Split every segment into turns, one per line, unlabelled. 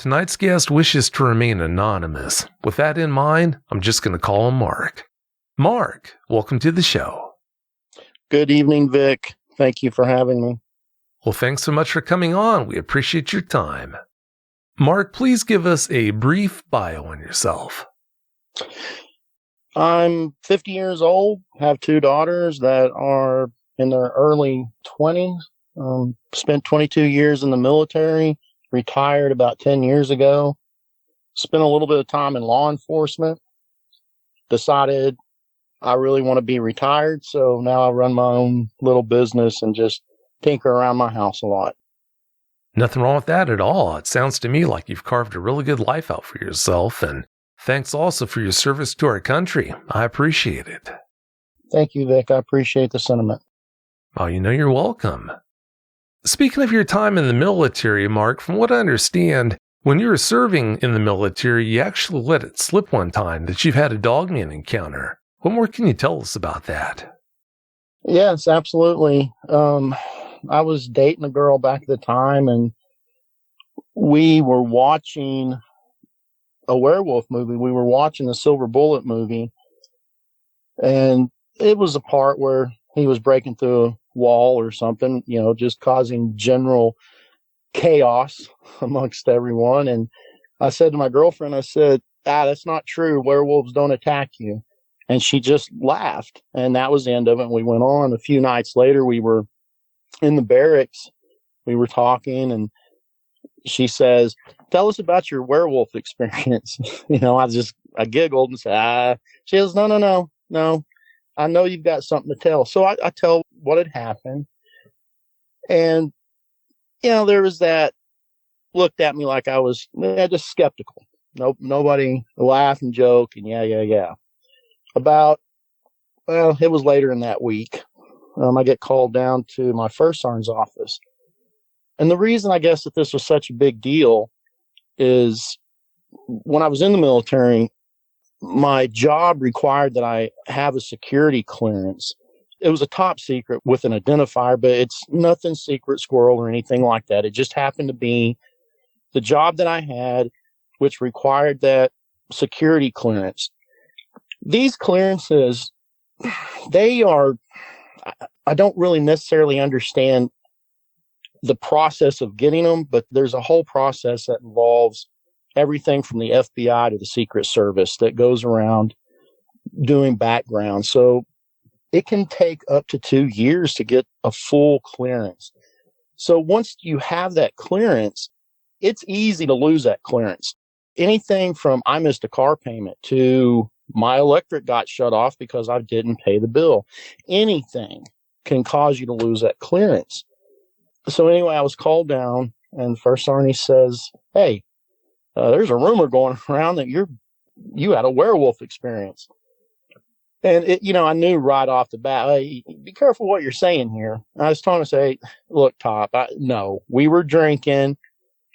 tonight's guest wishes to remain anonymous. With that in mind, I'm just going to call him Mark. Mark, welcome to the show.
Good evening, Vic. Thank you for having me.
Well, thanks so much for coming on. We appreciate your time. Mark, please give us a brief bio on yourself.
I'm 50 years old, have 2 daughters that are in their early 20s. Spent 22 years in the military, retired about 10 years ago. Spent a little bit of time in law enforcement. Decided I really want to be retired, so now I run my own little business and just tinker around my house a lot.
Nothing wrong with that at all. It sounds to me like you've carved a really good life out for yourself, and thanks also for your service to our country. I appreciate it.
Thank you, Vic. I appreciate the sentiment.
Oh, you're welcome. Speaking of your time in the military, Mark, from what I understand, when you were serving in the military, you actually let it slip one time that you've had a Dogman encounter. What more can you tell us about that?
Yes, absolutely. I was dating a girl back at the time, and we were watching a werewolf movie. We were watching the Silver Bullet movie, and it was a part where he was breaking through a wall or something, just causing general chaos amongst everyone. And I said to my girlfriend, that's not true. Werewolves don't attack you. And she just laughed, and that was the end of it. We went on. A few nights later, we were in the barracks. We were talking, and she says, "Tell us about your werewolf experience." I giggled and said, She goes, no. I know you've got something to tell. So I tell what had happened. And, there was that, looked at me like I was just skeptical. Nobody laughed and joked and yeah. It was later in that week. I get called down to my first sergeant's office. And the reason I guess that this was such a big deal is when I was in the military, my job required that I have a security clearance. It was a top secret with an identifier, but it's nothing secret squirrel or anything like that. It just happened to be the job that I had, which required that security clearance. These clearances, I don't really necessarily understand the process of getting them, but there's a whole process that involves everything from the FBI to the Secret Service that goes around doing background. So it can take up to 2 years to get a full clearance. So once you have that clearance, it's easy to lose that clearance. Anything from I missed a car payment to my electric got shut off because I didn't pay the bill. Anything can cause you to lose that clearance. So anyway, I was called down, and First Sergeant says, "Hey, there's a rumor going around that you had a werewolf experience." And I knew right off the bat, hey, be careful what you're saying here. I was trying to say, look, Top, no, we were drinking.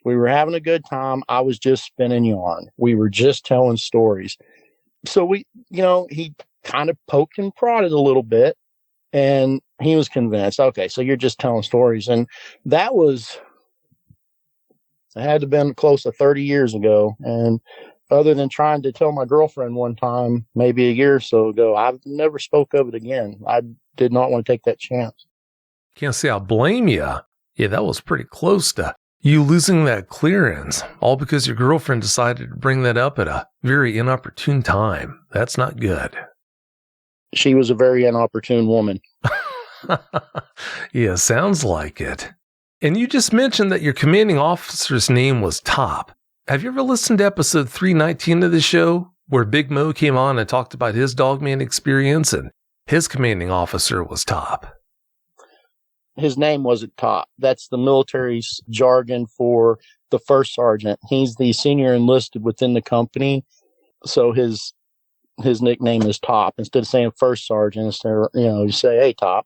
We were having a good time. I was just spinning yarn. We were just telling stories. So he kind of poked and prodded a little bit, and he was convinced, okay, so you're just telling stories. And it had to have been close to 30 years ago. And other than trying to tell my girlfriend one time, maybe a year or so ago, I've never spoke of it again. I did not want to take that chance.
Can't say I blame you. Yeah, that was pretty close to you losing that clearance, all because your girlfriend decided to bring that up at a very inopportune time. That's not good.
She was a very inopportune woman.
Yeah, sounds like it. And you just mentioned that your commanding officer's name was Top. Have you ever listened to episode 319 of the show, where Big Mo came on and talked about his Dogman experience, and his commanding officer was Top?
His name wasn't Top. That's the military's jargon for the first sergeant. He's the senior enlisted within the company, so his nickname is Top. Instead of saying first sergeant, you say, "Hey, Top."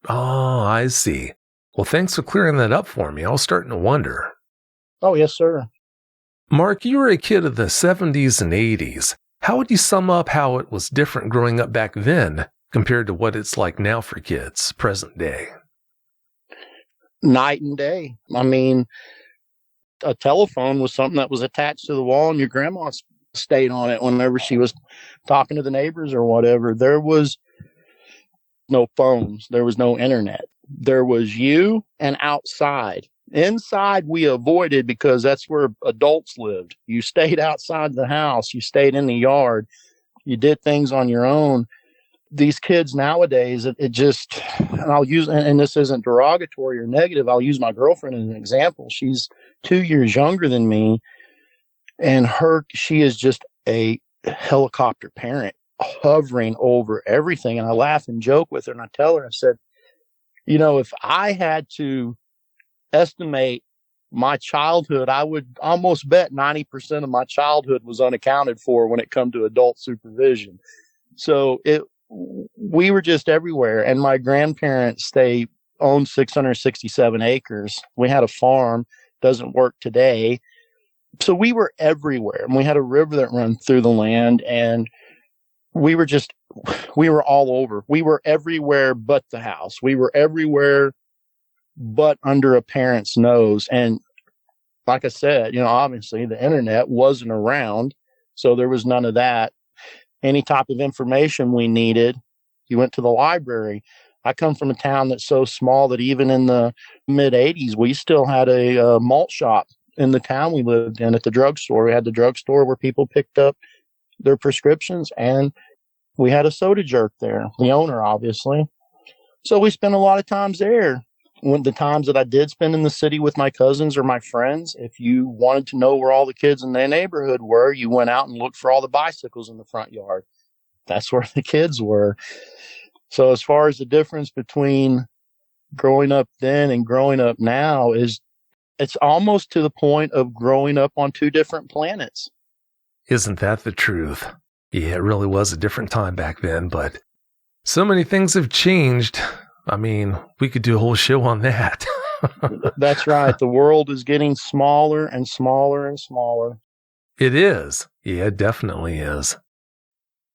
Oh, I see. Well, thanks for clearing that up for me. I was starting to wonder.
Oh, yes, sir.
Mark, you were a kid of the 70s and 80s. How would you sum up how it was different growing up back then compared to what it's like now for kids, present day?
Night and day. I mean, a telephone was something that was attached to the wall, and your grandma stayed on it whenever she was talking to the neighbors or whatever. There was no phones. There was no internet. There was you and outside. Inside, we avoided because that's where adults lived. You stayed outside the house. You stayed in the yard. You did things on your own. These kids nowadays, it just, and I'll use, and this isn't derogatory or negative, I'll use my girlfriend as an example. She's 2 years younger than me, and she is just a helicopter parent, hovering over everything. And I laugh and joke with her, and I tell her, I said, if I had to estimate my childhood, I would almost bet 90% of my childhood was unaccounted for when it come to adult supervision. So we were just everywhere. And my grandparents, they owned 667 acres. We had a farm, doesn't work today. So we were everywhere. And we had a river that ran through the land, and we were all over. We were everywhere but the house. We were everywhere but under a parent's nose. And like I said, obviously the internet wasn't around, so there was none of that. Any type of information we needed, you went to the library. I come from a town that's so small that even in the mid-'80s, we still had a malt shop in the town we lived in at the drugstore. We had the drugstore where people picked up their prescriptions, and we had a soda jerk there, the owner, obviously. So we spent a lot of times there. When the times that I did spend in the city with my cousins or my friends, if you wanted to know where all the kids in the neighborhood were, you went out and looked for all the bicycles in the front yard. That's where the kids were. So as far as the difference between growing up then and growing up now it's almost to the point of growing up on two different planets.
Isn't that the truth? Yeah, it really was a different time back then, but so many things have changed. I mean, we could do a whole show on that.
That's right. The world is getting smaller and smaller and smaller.
It is. Yeah, it definitely is.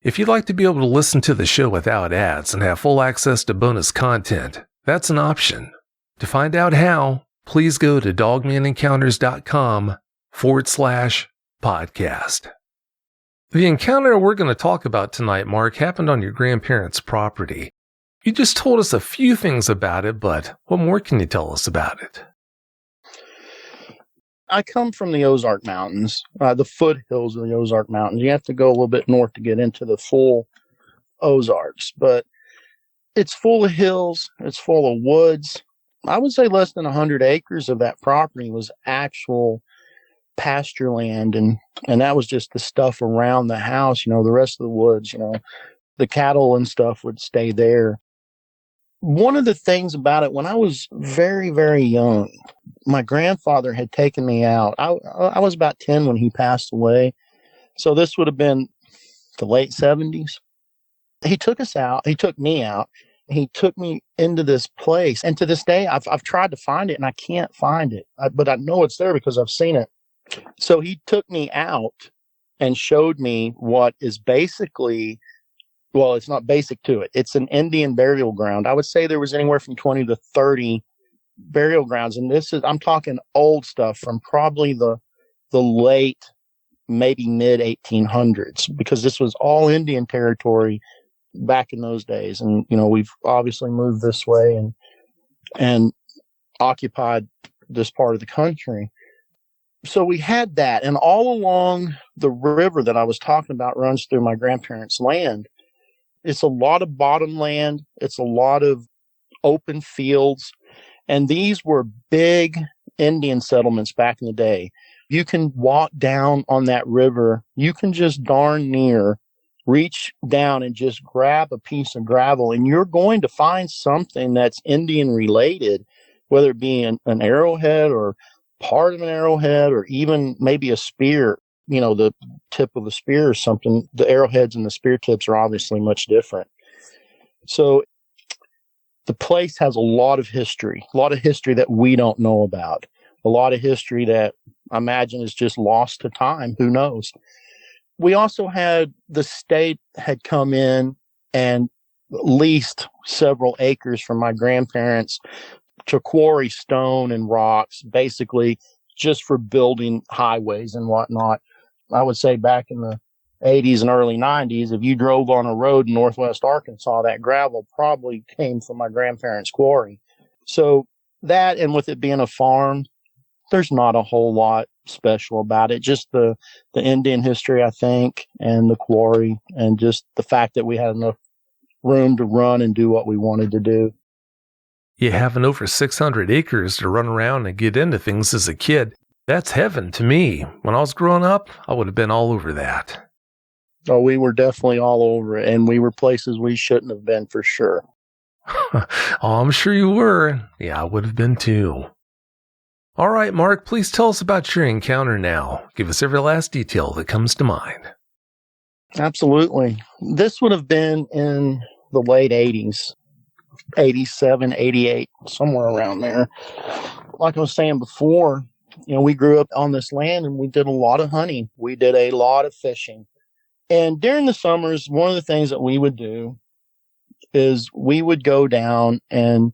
If you'd like to be able to listen to the show without ads and have full access to bonus content, that's an option. To find out how, please go to dogmanencounters.com/podcast. The encounter we're going to talk about tonight, Mark, happened on your grandparents' property. You just told us a few things about it, but what more can you tell us about it?
I come from the Ozark Mountains, the foothills of the Ozark Mountains. You have to go a little bit north to get into the full Ozarks, but it's full of hills. It's full of woods. I would say less than 100 acres of that property was actual pasture land, and that was just the stuff around the house. The rest of the woods, the cattle and stuff would stay there. One of the things about it, when I was very, very young, my grandfather had taken me out. I was about 10 when he passed away. So this would have been the late 70s. He took us out. He took me out. He took me into this place. And to this day, I've tried to find it, and I can't find it. But I know it's there because I've seen it. So he took me out and showed me what is basically, well, it's not basic to it. It's an Indian burial ground. I would say there was anywhere from 20 to 30 burial grounds. And I'm talking old stuff from probably the late, maybe mid 1800s, because this was all Indian territory back in those days. And, we've obviously moved this way and occupied this part of the country. So we had that. And all along the river that I was talking about runs through my grandparents' land. It's a lot of bottom land. It's a lot of open fields. And these were big Indian settlements back in the day. You can walk down on that river. You can just darn near reach down and just grab a piece of gravel, and you're going to find something that's Indian related, whether it be an arrowhead or part of an arrowhead, or even maybe a spear, the tip of a spear or something. The arrowheads and the spear tips are obviously much different. So the place has a lot of history that we don't know about, a lot of history that I imagine is just lost to time. Who knows? We also had the state had come in and leased several acres from my grandparents to quarry stone and rocks, basically just for building highways and whatnot. I would say back in the 80s and early 90s, if you drove on a road in northwest Arkansas, that gravel probably came from my grandparents' quarry. So that, and with it being a farm, there's not a whole lot special about it. Just the Indian history, I think, and the quarry, and just the fact that we had enough room to run and do what we wanted to do.
You having over 600 acres to run around and get into things as a kid, that's heaven to me. When I was growing up, I would have been all over that.
Oh, we were definitely all over it, and we were places we shouldn't have been for sure.
Oh, I'm sure you were. Yeah, I would have been too. All right, Mark, please tell us about your encounter now. Give us every last detail that comes to mind.
Absolutely. This would have been in the late 80s, 87, 88, somewhere around there. Like I was saying before, we grew up on this land and we did a lot of hunting. We did a lot of fishing. And during the summers, one of the things that we would do is we would go down, and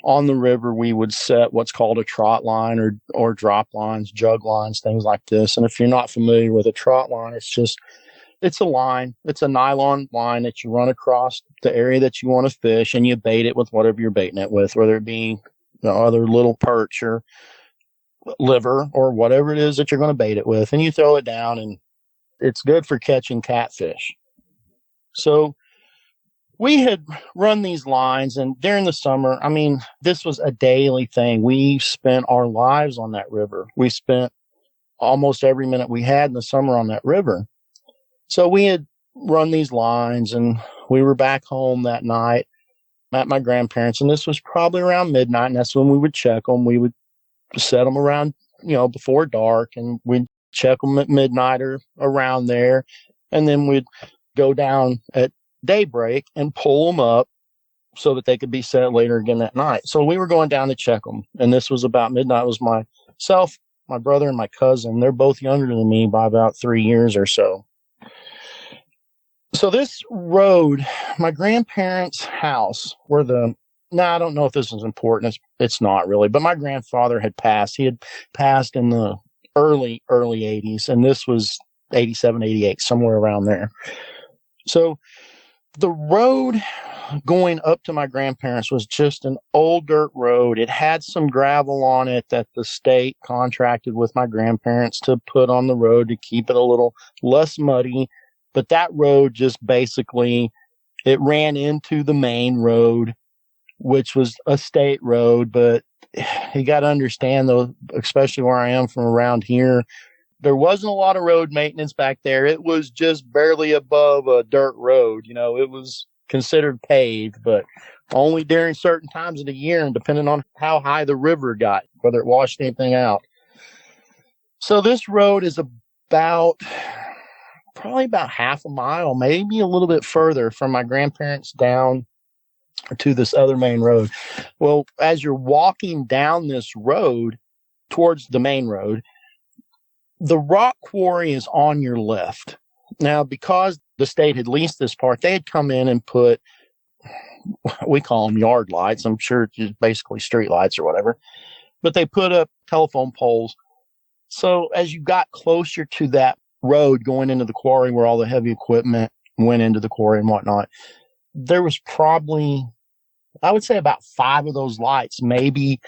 on the river, we would set what's called a trot line or drop lines, jug lines, things like this. And if you're not familiar with a trot line, it's a line. It's a nylon line that you run across the area that you want to fish, and you bait it with whatever you're baiting it with, whether it be other little perch or liver or whatever it is that you're going to bait it with. And you throw it down, and it's good for catching catfish. So we had run these lines, and during the summer, this was a daily thing. We spent our lives on that river. We spent almost every minute we had in the summer on that river. So we had run these lines, and we were back home that night at my grandparents', and this was probably around midnight, and that's when we would check them. We would set them around, before dark, and we'd check them at midnight or around there, and then we'd go down at daybreak and pull them up so that they could be set later again that night. So we were going down to check them, and this was about midnight. It was myself, my brother, and my cousin. They're both younger than me by about 3 years or so. So this road, my grandparents' house, I don't know if this is important. It's not really, but my grandfather had passed. He had passed in the early 80s, and this was 87, 88, somewhere around there. So the road going up to my grandparents was just an old dirt road. It had some gravel on it that the state contracted with my grandparents to put on the road to keep it a little less muddy. But that road just basically, it ran into the main road, which was a state road. But you got to understand, though, especially where I am from around here, there wasn't a lot of road maintenance back there. It was just barely above a dirt road. It was considered paved, but only during certain times of the year and depending on how high the river got, whether it washed anything out. So this road is probably about half a mile, maybe a little bit further from my grandparents down to this other main road. Well, as you're walking down this road towards the main road, the rock quarry is on your left. Now, because the state had leased this part, they had come in and put, we call them yard lights. I'm sure it's just basically street lights or whatever, but they put up telephone poles. So as you got closer to that road going into the quarry where all the heavy equipment went into the quarry and whatnot, there was probably, I would say, about 5 of those lights, maybe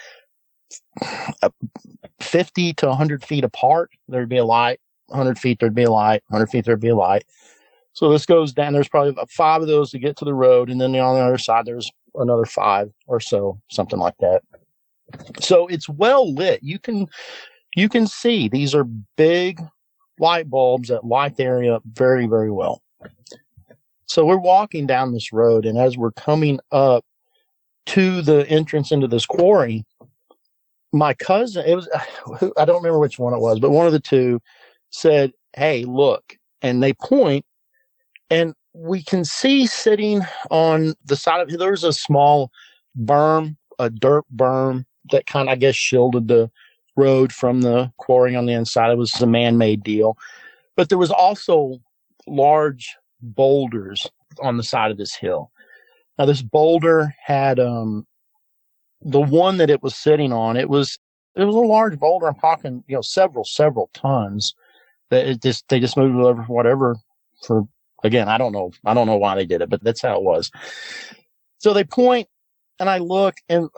50 to 100 feet apart. There'd be a light. 100 feet, there'd be a light. 100 feet, there'd be a light. So this goes down. There's probably about 5 of those to get to the road. And then on the other side, there's another 5 or so, something like that. So it's well lit. You can see these are big light bulbs that light the area up very, very well. So we're walking down this road, and as we're coming up to the entrance into this quarry, my cousin, I don't remember which one it was, but one of the two said, "Hey, look," and they point, and we can see sitting on the side of, there's a small berm, a dirt berm that kind of, I guess, shielded the road from the quarry on the inside. It was a man-made deal. But there was also large boulders on the side of this hill. Now, this boulder had the one that it was sitting on, it was it was a large boulder. I'm talking, several tons. That they just moved it over whatever for, again, I don't know why they did it, but that's how it was. So they point, and I look, and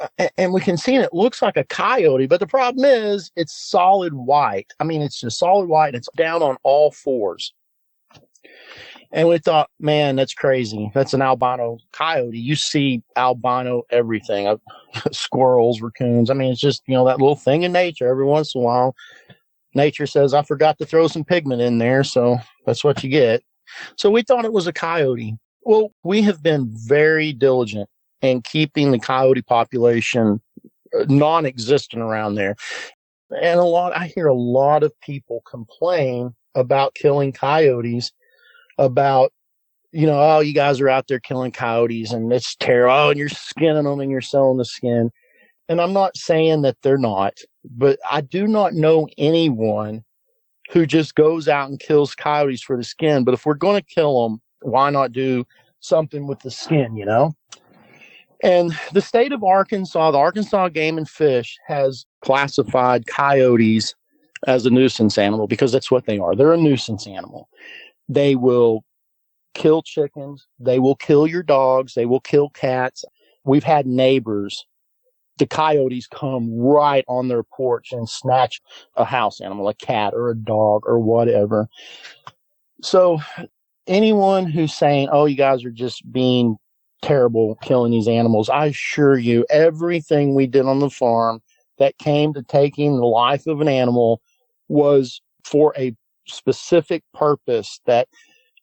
we can see it looks like a coyote, but the problem is it's solid white. I mean, it's just solid white, and it's down on all fours. And we thought, man, that's crazy. That's an albino coyote. You see albino everything, squirrels, raccoons. I mean, it's just, that little thing in nature. Every once in a while, nature says, I forgot to throw some pigment in there, so that's what you get. So we thought it was a coyote. Well, we have been very diligent in keeping the coyote population non-existent around there. And I hear a lot of people complain about killing coyotes, about, oh, you guys are out there killing coyotes and it's terrible. Oh, and you're skinning them and you're selling the skin. And I'm not saying that they're not, but I do not know anyone who just goes out and kills coyotes for the skin. But if we're going to kill them, why not do something with the skin, And the state of Arkansas, the Arkansas Game and Fish, has classified coyotes as a nuisance animal because that's what they are. They're a nuisance animal. They will kill chickens. They will kill your dogs. They will kill cats. We've had neighbors, the coyotes come right on their porch and snatch a house animal, a cat or a dog or whatever. So anyone who's saying, oh, you guys are just being terrible killing these animals, I assure you, everything we did on the farm that came to taking the life of an animal was for a specific purpose that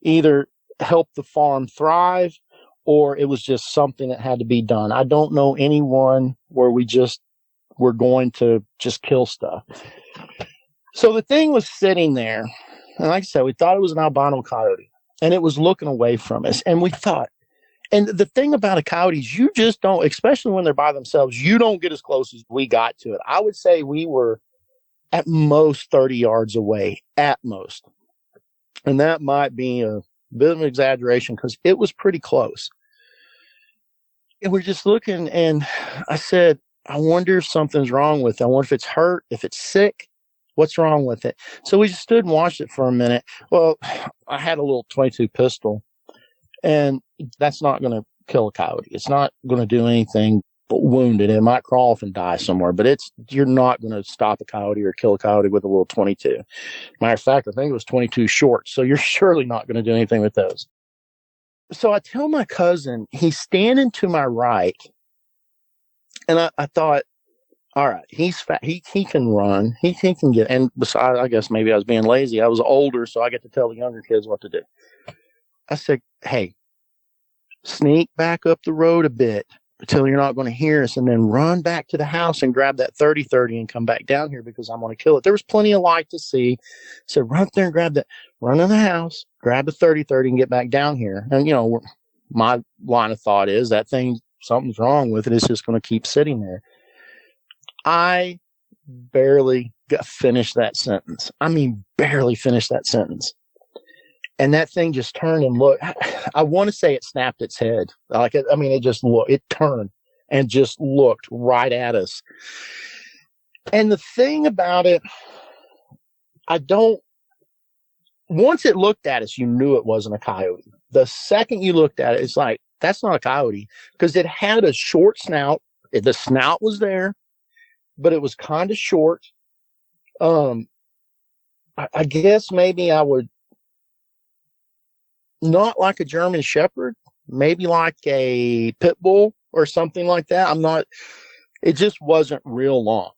either helped the farm thrive or it was just something that had to be done. I don't know anyone where we just were going to just kill stuff. So the thing was sitting there, and like I said, we thought it was an albino coyote, and it was looking away from us, and we thought, and the thing about a coyote is you just don't, especially when they're by themselves, you don't get as close as we got to it. I would say we were at most 30 yards away, at most. And that might be a bit of an exaggeration because it was pretty close. And we're just looking, and I said, I wonder if something's wrong with it. I wonder if it's hurt, if it's sick. What's wrong with it? So we just stood and watched it for a minute. Well, I had a little 22 pistol, and that's not going to kill a coyote. It's not going to do anything but wound it. It might crawl off and die somewhere, but you're not going to stop a coyote or kill a coyote with a little 22. Matter of fact, I think it was 22 short, so you're surely not going to do anything with those. So I tell my cousin, he's standing to my right, and I thought, all right, he's fat. He can run. He can get. And besides, I guess maybe I was being lazy. I was older, so I get to tell the younger kids what to do. I said, hey, sneak back up the road a bit until you're not going to hear us, and then run back to the house and grab that 30-30 and come back down here because I'm going to kill it. There was plenty of light to see. So run up there and grab that, run in the house, grab the 30-30 and get back down here. And, my line of thought is that thing, something's wrong with it. It's just going to keep sitting there. I barely finished that sentence. I mean, barely finished that sentence. And that thing just turned and looked. I want to say it snapped its head. It just looked. It turned and just looked right at us. And the thing about it, once it looked at us, you knew it wasn't a coyote. The second you looked at it, it's like, that's not a coyote because it had a short snout. The snout was there, but it was kind of short. I guess maybe I would, not like a German Shepherd, maybe like a pit bull or something like that. It just wasn't real long.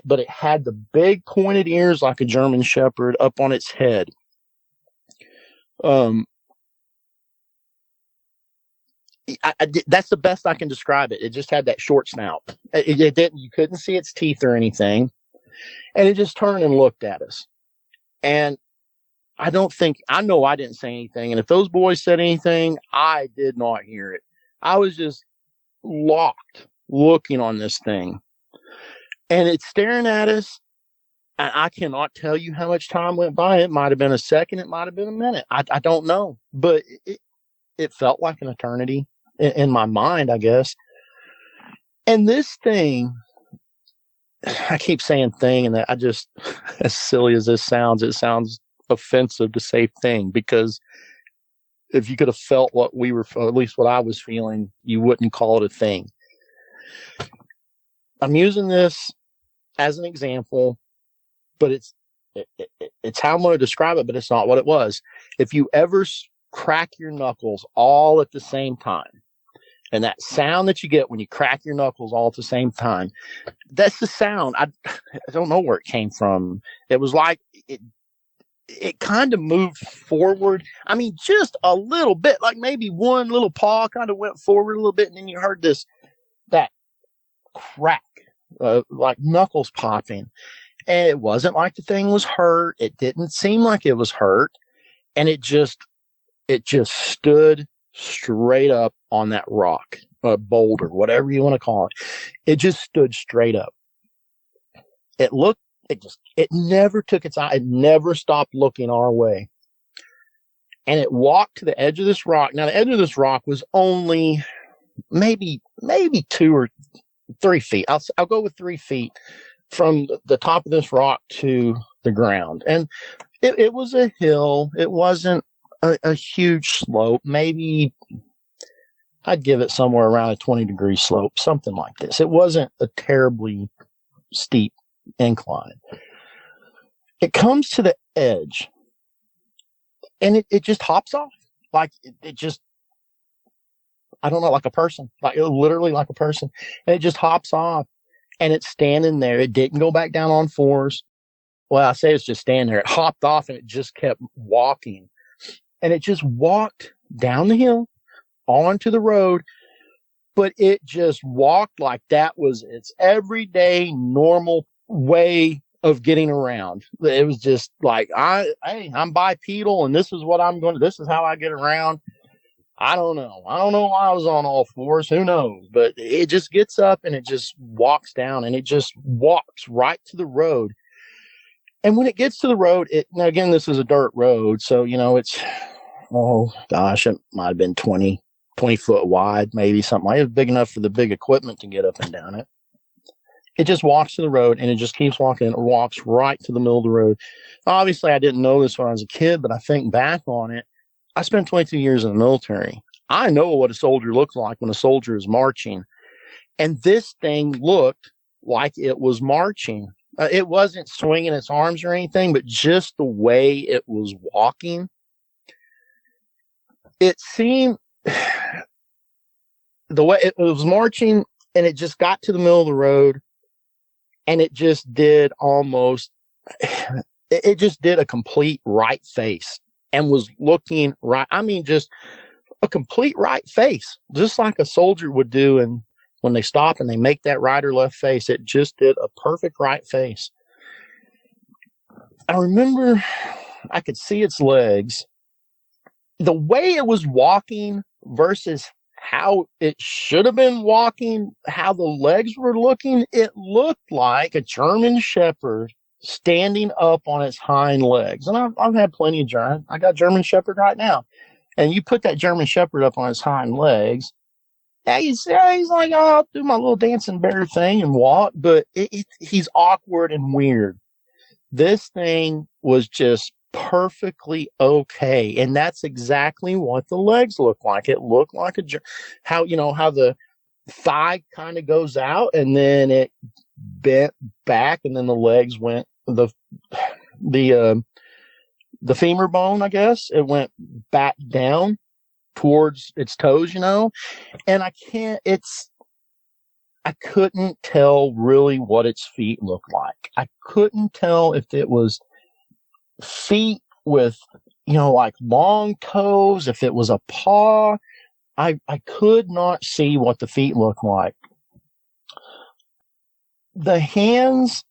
But it had the big pointed ears like a German Shepherd up on its head. That's the best I can describe it. It just had that short snout. It didn't, you couldn't see its teeth or anything. And it just turned and looked at us. And I know I didn't say anything. And if those boys said anything, I did not hear it. I was just locked looking on this thing. And it's staring at us. And I cannot tell you how much time went by. It might have been a second. It might have been a minute. I don't know. But it felt like an eternity in my mind, I guess. And this thing, I keep saying thing, and that I just, as silly as this sounds, it sounds offensive to say thing, because if you could have felt what we were, or at least what I was feeling, you wouldn't call it a thing. I'm using this as an example, but it's how I'm going to describe it, but it's not what it was. If you ever crack your knuckles all at the same time, and that sound that you get when you crack your knuckles all at the same time, that's the sound. I don't know where it came from. It was like it kind of moved forward. I mean, just a little bit, like maybe one little paw kind of went forward a little bit, and then you heard that crack, like knuckles popping. And it wasn't like the thing was hurt. It didn't seem like it was hurt. And it just stood straight up on that rock, boulder, whatever you want to call it. It just stood straight up. It never took its eye. It never stopped looking our way. And it walked to the edge of this rock. Now, the edge of this rock was only maybe 2 or 3 feet. I'll go with 3 feet from the top of this rock to the ground. And it was a hill. It wasn't a huge slope. Maybe I'd give it somewhere around a 20-degree slope, something like this. It wasn't a terribly steep incline. It comes to the edge, and it just hops off. Like it just, I don't know, like a person, like literally like a person. And it just hops off, and it's standing there. It didn't go back down on fours. Well, I say it's just standing there. It hopped off, and it just kept walking. And it just walked down the hill onto the road, but it just walked like that was its everyday normal way of getting around. It was just like, I'm bipedal, and this is what this is how I get around. I don't know why I was on all fours. Who knows? But it just gets up, and it just walks down, and it just walks right to the road. And when it gets to the road, now again, this is a dirt road. So, it's, oh gosh, it might have been 20 foot wide, maybe something like it. It was big enough for the big equipment to get up and down it. It just walks to the road, and it just keeps walking. It walks right to the middle of the road. Obviously, I didn't know this when I was a kid, but I think back on it. I spent 22 years in the military. I know what a soldier looks like when a soldier is marching. And this thing looked like it was marching. It wasn't swinging its arms or anything, but just the way it was walking. It seemed the way it was marching, and it just got to the middle of the road, and it just did a complete right face and was looking right. I mean, just a complete right face, just like a soldier would do. And when they stop and they make that right or left face, it just did a perfect right face. I remember I could see its legs. The way it was walking versus how it should have been walking, how the legs were looking, it looked like a German Shepherd standing up on its hind legs. And I've had plenty of German. I got German Shepherd right now. And you put that German Shepherd up on his hind legs, and he's like, oh, I'll do my little dancing bear thing and walk, but he's awkward and weird. This thing was just perfectly okay, and that's exactly what the legs look like. It looked like how the thigh kind of goes out, and then it bent back, and then the legs went the femur bone, I guess, it went back down towards its toes, and I couldn't tell really what its feet looked like. I couldn't tell if it was feet with, like long toes, if it was a paw. I could not see what the feet looked like. The hands,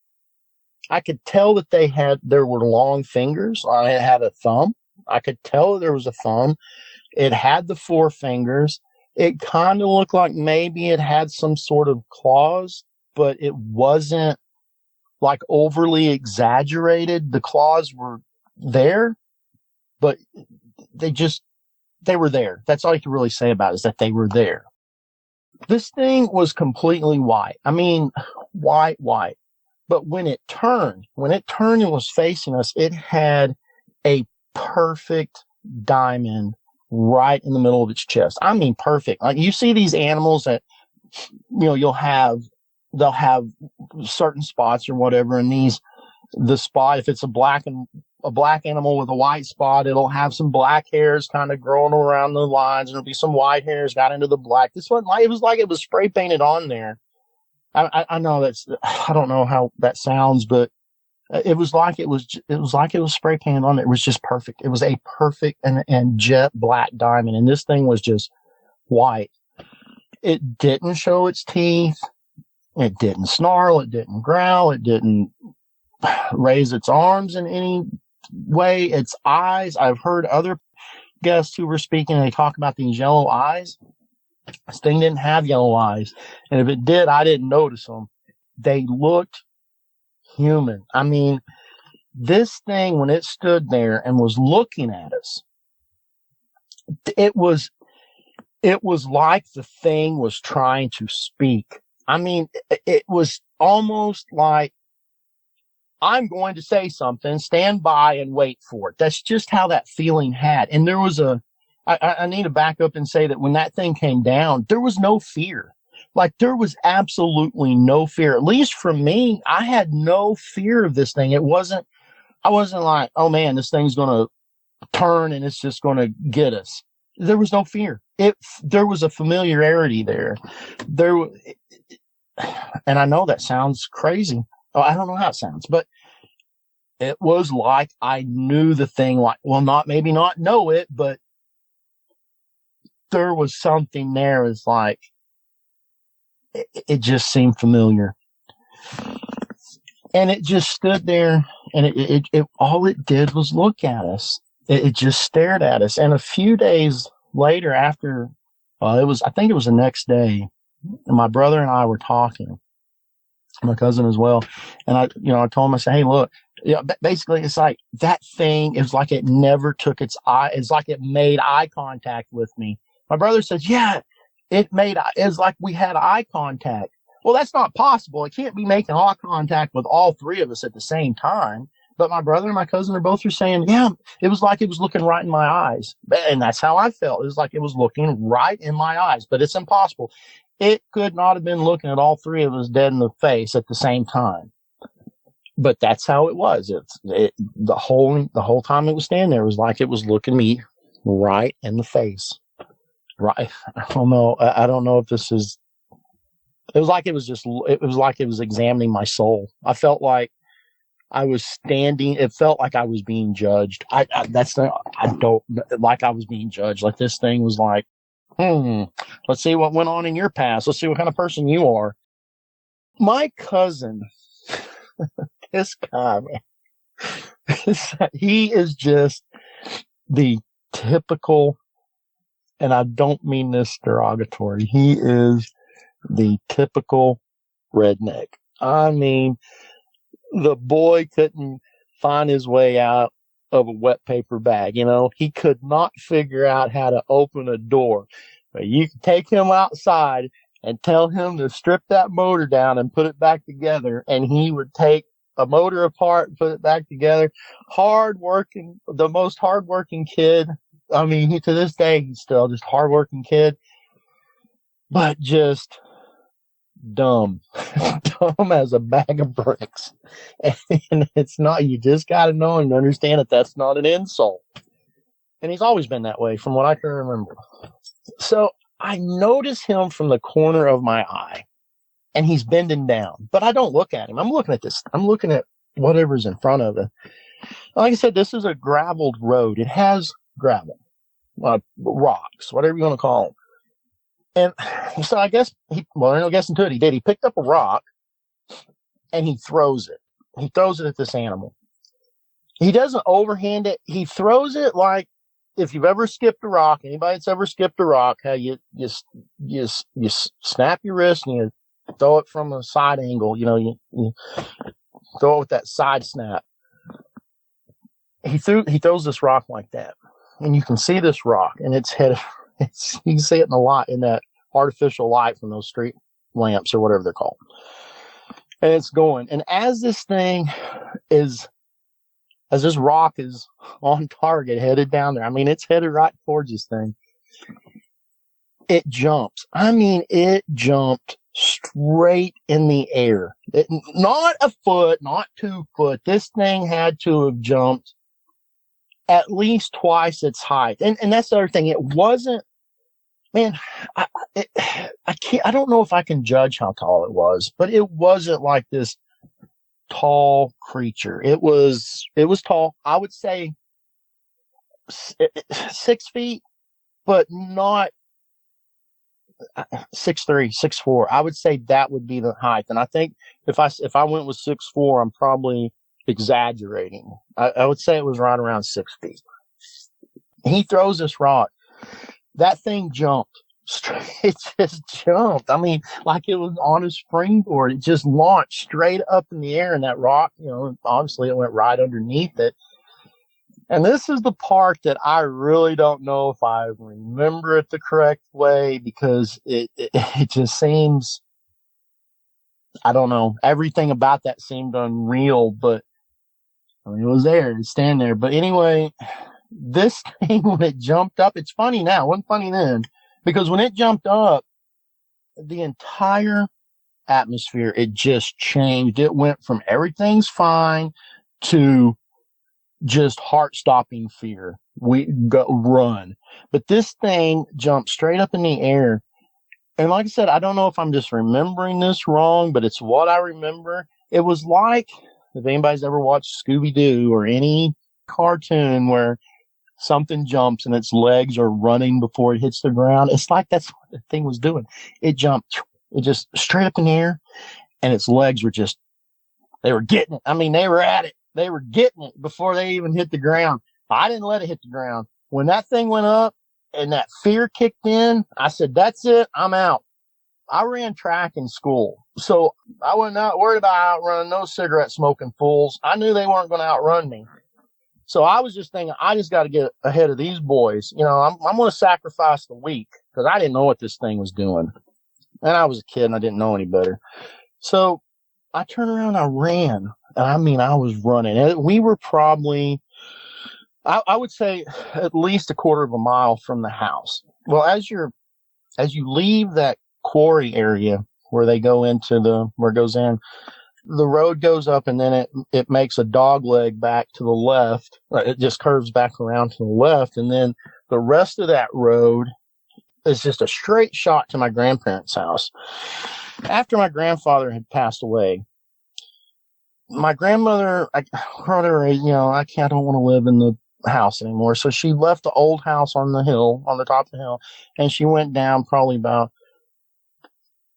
I could tell that there were long fingers. It had a thumb. I could tell there was a thumb. It had the 4 fingers. It kind of looked like maybe it had some sort of claws, but it wasn't like overly exaggerated. The claws were there, but they were there. That's all you can really say about it, is that they were there. This thing was completely white. I mean, white. But when it turned and was facing us, it had a perfect diamond right in the middle of its chest. I mean, perfect. Like you see these animals that, they'll have certain spots or whatever. And the spot, if it's a black animal with a white spot, it'll have some black hairs kind of growing around the lines, and there'll be some white hairs got into the black. This one, it was like it was spray painted on there. I know I don't know how that sounds, but it was like it was spray painted on it. It was just perfect. It was a perfect and jet black diamond. And this thing was just white. It didn't show its teeth. It didn't snarl. It didn't growl. It didn't raise its arms in any way. Its eyes, I've heard other guests who were speaking, they talk about these yellow eyes. This thing didn't have yellow eyes. And if it did, I didn't notice them. They looked human. I mean, this thing, when it stood there and was looking at us, it was like the thing was trying to speak. I mean, it was almost like, I'm going to say something, stand by and wait for it. That's just how that feeling had. And there was I need to back up and say that when that thing came down, there was no fear. Like, there was absolutely no fear. At least for me, I had no fear of this thing. I wasn't like, oh man, this thing's going to turn and it's just going to get us. There was no fear. There was a familiarity there. And I know that sounds crazy. Oh, I don't know how it sounds, but it was like I knew the thing, like, well, maybe not know it, but there was something there. It's like, it just seemed familiar. And it just stood there, and it all it did was look at us. It just stared at us. And a few days later, after, I think it was the next day, and my brother and I were talking, my cousin as well. And I told him, I said, hey, look, basically it's like that thing, it was like it never took its eye. It's like it made eye contact with me. My brother says, yeah, it's like we had eye contact. Well, that's not possible. It can't be making eye contact with all three of us at the same time. But my brother and my cousin are both saying, yeah, it was like it was looking right in my eyes. And that's how I felt. It was like it was looking right in my eyes, but it's impossible. It could not have been looking at all three of us dead in the face at the same time. But that's how it was. The whole time it was standing there, it was like it was looking me right in the face. Right. I don't know. I don't know if this is, it was like it was examining my soul. I felt like I was standing. It felt like I was being judged. I don't like I was being judged. Like this thing was like, let's see what went on in your past. Let's see what kind of person you are. My cousin, this guy, man, he is just the typical, and I don't mean this derogatory, he is the typical redneck. I mean, the boy couldn't find his way out of a wet paper bag. He could not figure out how to open a door. But you could take him outside and tell him to strip that motor down and put it back together, and he would take a motor apart and put it back together. The most hardworking kid. I mean, to this day, he's still just hardworking kid, but just dumb as a bag of bricks. And it's not, you just got to know and understand that that's not an insult. And he's always been that way from what I can remember. So I notice him from the corner of my eye, and he's bending down, but I don't look at him. I'm looking at this. I'm looking at whatever's in front of it. Like I said, this is a graveled road. It has gravel, rocks, whatever you want to call them. And so I guess there's no guessing to it. He did. He picked up a rock and he throws it. He throws it at this animal. He doesn't overhand it. He throws it like, if you've ever skipped a rock, anybody that's ever skipped a rock, how you snap your wrist and you throw it from a side angle. You throw it with that side snap. He throws this rock like that, and you can see this rock, and its head. You can see it in that artificial light from those street lamps or whatever they're called. And it's going. And as this rock is on target, headed down there, I mean, it's headed right towards this thing. It jumps. I mean, it jumped straight in the air. Not a foot, not 2 foot. This thing had to have jumped at least twice its height. And that's the other thing. It wasn't, man, I can't, I don't know if I can judge how tall it was, but it wasn't like this tall creature. It was tall. I would say 6 feet, but not 6'3", 6'4". I would say that would be the height. And I think if I went with 6'4", I'm probably exaggerating. I would say it was right around 6 feet. He throws this rock. That thing jumped. It just jumped. I mean, like it was on a springboard. It just launched straight up in the air, and that rock, obviously it went right underneath it. And this is the part that I really don't know if I remember it the correct way, because it just seems, I don't know, everything about that seemed unreal, but I mean, it was there, it's standing there. But anyway, this thing, when it jumped up, it's funny now, it wasn't funny then, because when it jumped up, the entire atmosphere, it just changed. It went from everything's fine to just heart-stopping fear. We go run. But this thing jumped straight up in the air. And like I said, I don't know if I'm just remembering this wrong, but it's what I remember. It was like, if anybody's ever watched Scooby-Doo or any cartoon where something jumps and its legs are running before it hits the ground, it's like that's what the thing was doing. It jumped. It just straight up in the air, and its legs were just, they were getting it. I mean, they were at it. They were getting it before they even hit the ground. I didn't let it hit the ground. When that thing went up and that fear kicked in, I said, that's it. I'm out. I ran track in school, so I was not worried about outrunning no cigarette smoking fools. I knew they weren't going to outrun me. So I was just thinking, I just got to get ahead of these boys. I'm going to sacrifice the weak, because I didn't know what this thing was doing. And I was a kid and I didn't know any better. So I turned around, I ran. And I mean, I was running. And we were probably, I would say, at least a quarter of a mile from the house. Well, as you leave that quarry area where they go into where it goes in, the road goes up, and then it makes a dog leg back to the left. It just curves back around to the left. And then the rest of that road is just a straight shot to my grandparents' house. After my grandfather had passed away, my grandmother, I don't want to live in the house anymore. So she left the old house on the hill, on the top of the hill, and she went down probably about,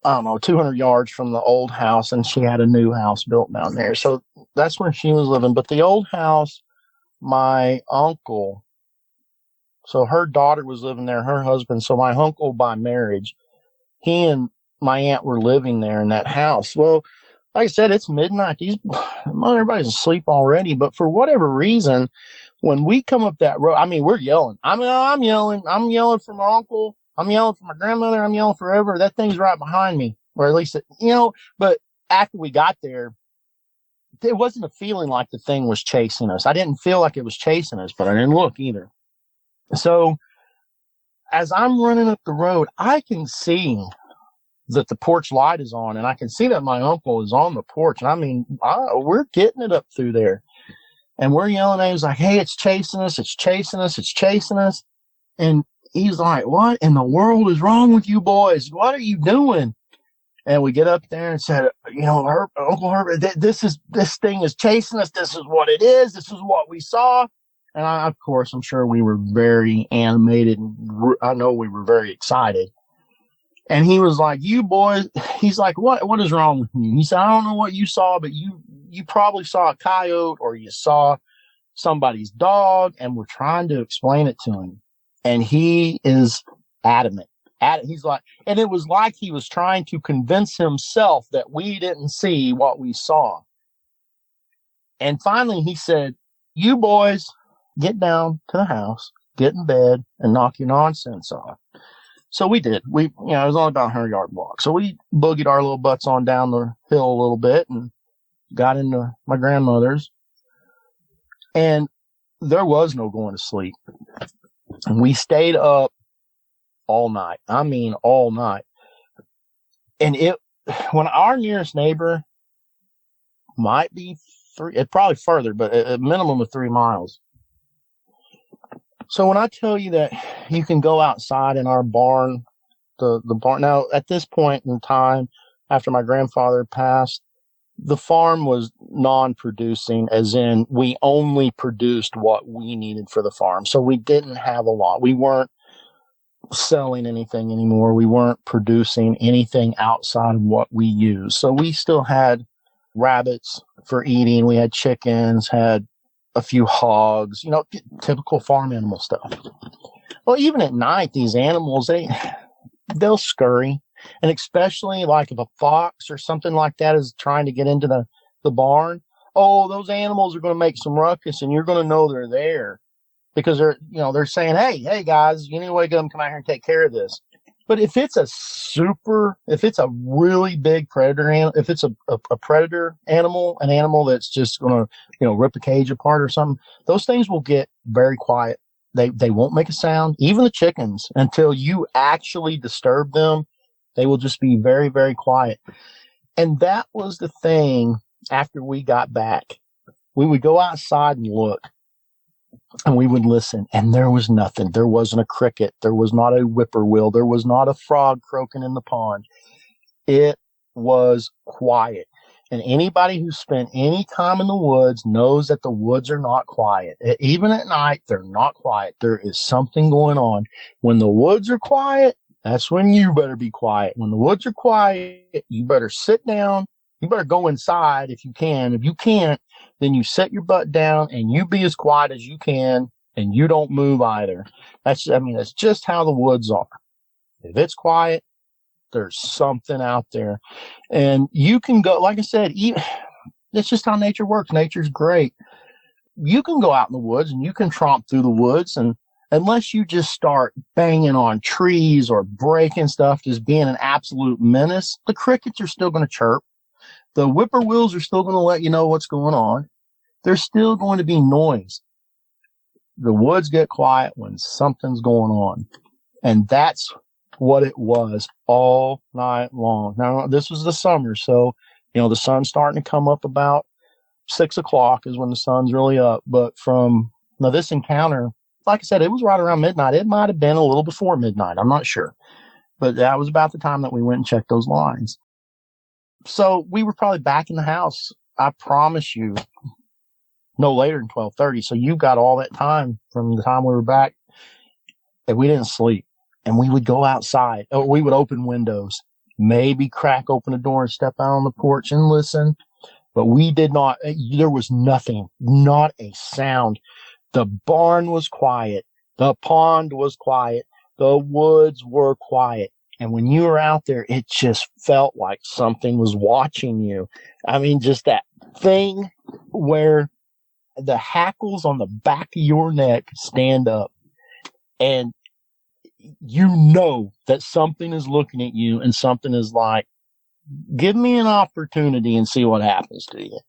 200 yards from the old house, and she had a new house built down there. So that's where she was living. But the old house, my uncle, so her daughter was living there, her husband. So my uncle by marriage, he and my aunt were living there in that house. Well, like I said, it's midnight. Everybody's asleep already. But for whatever reason, when we come up that road, I mean, we're yelling. I'm yelling. I'm yelling for my uncle. I'm yelling for my grandmother. I'm yelling forever. That thing's right behind me, or at least, but after we got there, it wasn't a feeling like the thing was chasing us. I didn't feel like it was chasing us, but I didn't look either. So as I'm running up the road, I can see that the porch light is on, and I can see that my uncle is on the porch. And I mean, we're getting it up through there, and we're yelling at him. He's like, hey, it's chasing us. It's chasing us. It's chasing us. And he's like, what in the world is wrong with you boys? What are you doing? And we get up there and said, Uncle Herbert, this thing is chasing us. This is what it is. This is what we saw. And of course, I'm sure we were very animated, and I know we were very excited. And he was like, you boys, he's like, what is wrong with you? He said, I don't know what you saw, but you probably saw a coyote, or you saw somebody's dog. And we're trying to explain it to him. And he is adamant. He's like, and it was like he was trying to convince himself that we didn't see what we saw. And finally he said, you boys get down to the house, get in bed, and knock your nonsense off. So we did. It was only about a 100-yard walk. So we boogied our little butts on down the hill a little bit and got into my grandmother's. And there was no going to sleep. And we stayed up all night. I mean, all night. And when our nearest neighbor might be probably further, but a minimum of 3 miles. So when I tell you that you can go outside in our barn, the barn, now at this point in time, after my grandfather passed, the farm was non-producing, as in we only produced what we needed for the farm. So we didn't have a lot. We weren't selling anything anymore. We weren't producing anything outside of what we used. So we still had rabbits for eating. We had chickens, had a few hogs, typical farm animal stuff. Well, even at night, these animals, they'll scurry. And especially like if a fox or something like that is trying to get into the barn, those animals are going to make some ruckus and you're going to know they're there because they're saying, hey guys, you need to wake up and come out here and take care of this. But if it's a really big predator animal, if it's a predator animal, an animal that's just going to, rip a cage apart or something, those things will get very quiet. They won't make a sound. Even the chickens, until you actually disturb them, they will just be very, very quiet. And that was the thing after we got back. We would go outside and look. And we would listen, and there was nothing. There wasn't a cricket. There was not a whippoorwill. There was not a frog croaking in the pond. It was quiet. And anybody who spent any time in the woods knows that the woods are not quiet. Even at night, they're not quiet. There is something going on. When the woods are quiet, that's when you better be quiet. When the woods are quiet, you better sit down. You better go inside if you can. If you can't, then you set your butt down and you be as quiet as you can and you don't move either. That's just how the woods are. If it's quiet, there's something out there. And you can go, like I said, it's just how nature works. Nature's great. You can go out in the woods and you can tromp through the woods, and unless you just start banging on trees or breaking stuff, just being an absolute menace, the crickets are still going to chirp. The whippoorwills are still going to let you know what's going on. There's still going to be noise. The woods get quiet when something's going on. And that's what it was all night long. Now, this was the summer, so, the sun's starting to come up about 6 o'clock is when the sun's really up. But this encounter, like I said, it was right around midnight. It might have been a little before midnight. I'm not sure. But that was about the time that we went and checked those lines. So we were probably back in the house, I promise you, no later than 12:30. So you got all that time from the time we were back, and we didn't sleep. And we would go outside, or we would open windows, maybe crack open a door and step out on the porch and listen. But we did not, there was nothing, not a sound. The barn was quiet. The pond was quiet. The woods were quiet. And when you were out there, it just felt like something was watching you. Just that thing where the hackles on the back of your neck stand up. And you know that something is looking at you and something is like, give me an opportunity and see what happens to you.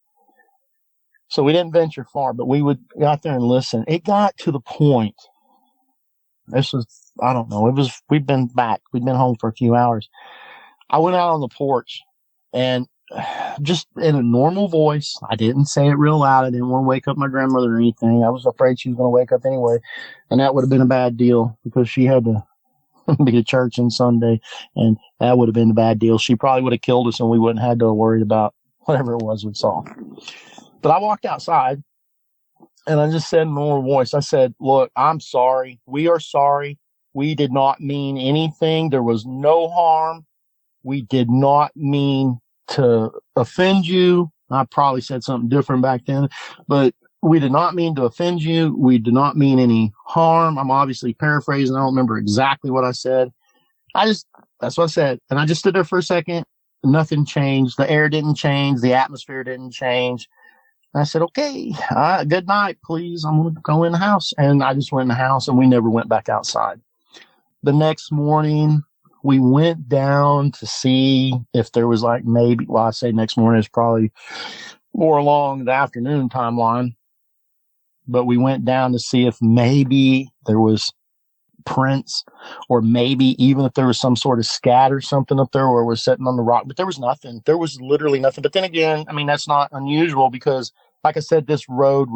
So we didn't venture far, but we would go out there and listen. It got to the point. We'd been back. We'd been home for a few hours. I went out on the porch and just in a normal voice, I didn't say it real loud. I didn't want to wake up my grandmother or anything. I was afraid she was going to wake up anyway. And that would have been a bad deal because she had to be to church on Sunday. And that would have been a bad deal. She probably would have killed us and we wouldn't have had to worry about whatever it was we saw. But I walked outside. And I just said in a normal voice, I said, look, I'm sorry. We are sorry. We did not mean anything. There was no harm. We did not mean to offend you. I probably said something different back then, but we did not mean to offend you. We did not mean any harm. I'm obviously paraphrasing. I don't remember exactly what I said. That's what I said. And I just stood there for a second. Nothing changed. The air didn't change. The atmosphere didn't change. I said, okay, good night, please. I'm going to go in the house. And I just went in the house and we never went back outside. The next morning, we went down to see if there was like maybe, well, I say next morning is probably more along the afternoon timeline, but we went down to see if maybe there was prints or maybe even if there was some sort of scat or something up there where we're sitting on the rock, but there was nothing. There was literally nothing. But then again, I mean, that's not unusual because like I said, this road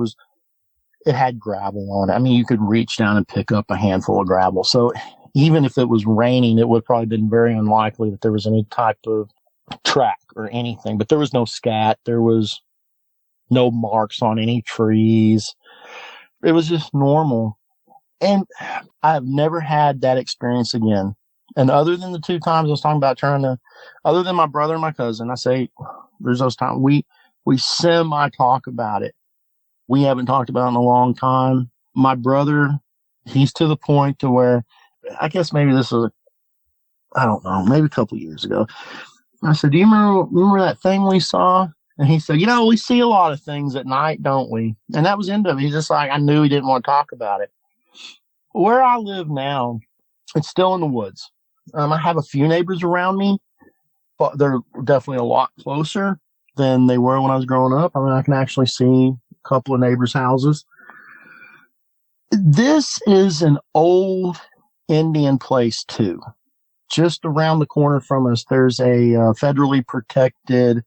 it had gravel on it. I mean, you could reach down and pick up a handful of gravel. So even if it was raining, it would probably been very unlikely that there was any type of track or anything, but there was no scat. There was no marks on any trees. It was just normal. And I've never had that experience again. And other than the 2 times I was talking about other than my brother and my cousin, I say there's those times we semi-talk about it. We haven't talked about it in a long time. My brother, he's to the point to where, I guess maybe this was, I don't know, maybe a couple of years ago. I said, do you remember that thing we saw? And he said, we see a lot of things at night, don't we? And that was into it. He's just like, I knew he didn't want to talk about it. Where I live now, it's still in the woods. I have a few neighbors around me, but they're definitely a lot closer than they were when I was growing up. I mean, I can actually see a couple of neighbors' houses. This is an old Indian place, too. Just around the corner from us, there's a federally protected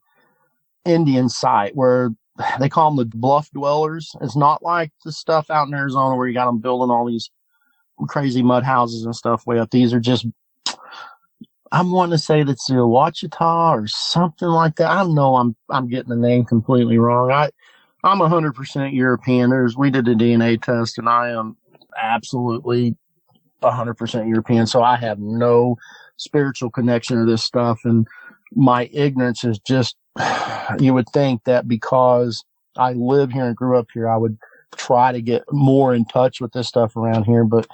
Indian site where they call them the bluff dwellers. It's not like the stuff out in Arizona where you got them building all these crazy mud houses and stuff way up. These are just, I'm wanting to say that's the Ouachita or something like that. I know I'm getting the name completely wrong. I'm 100% European. We did a DNA test and I am absolutely 100% European. So I have no spiritual connection to this stuff. And my ignorance is just, you would think that because I live here and grew up here, I would try to get more in touch with this stuff around here. But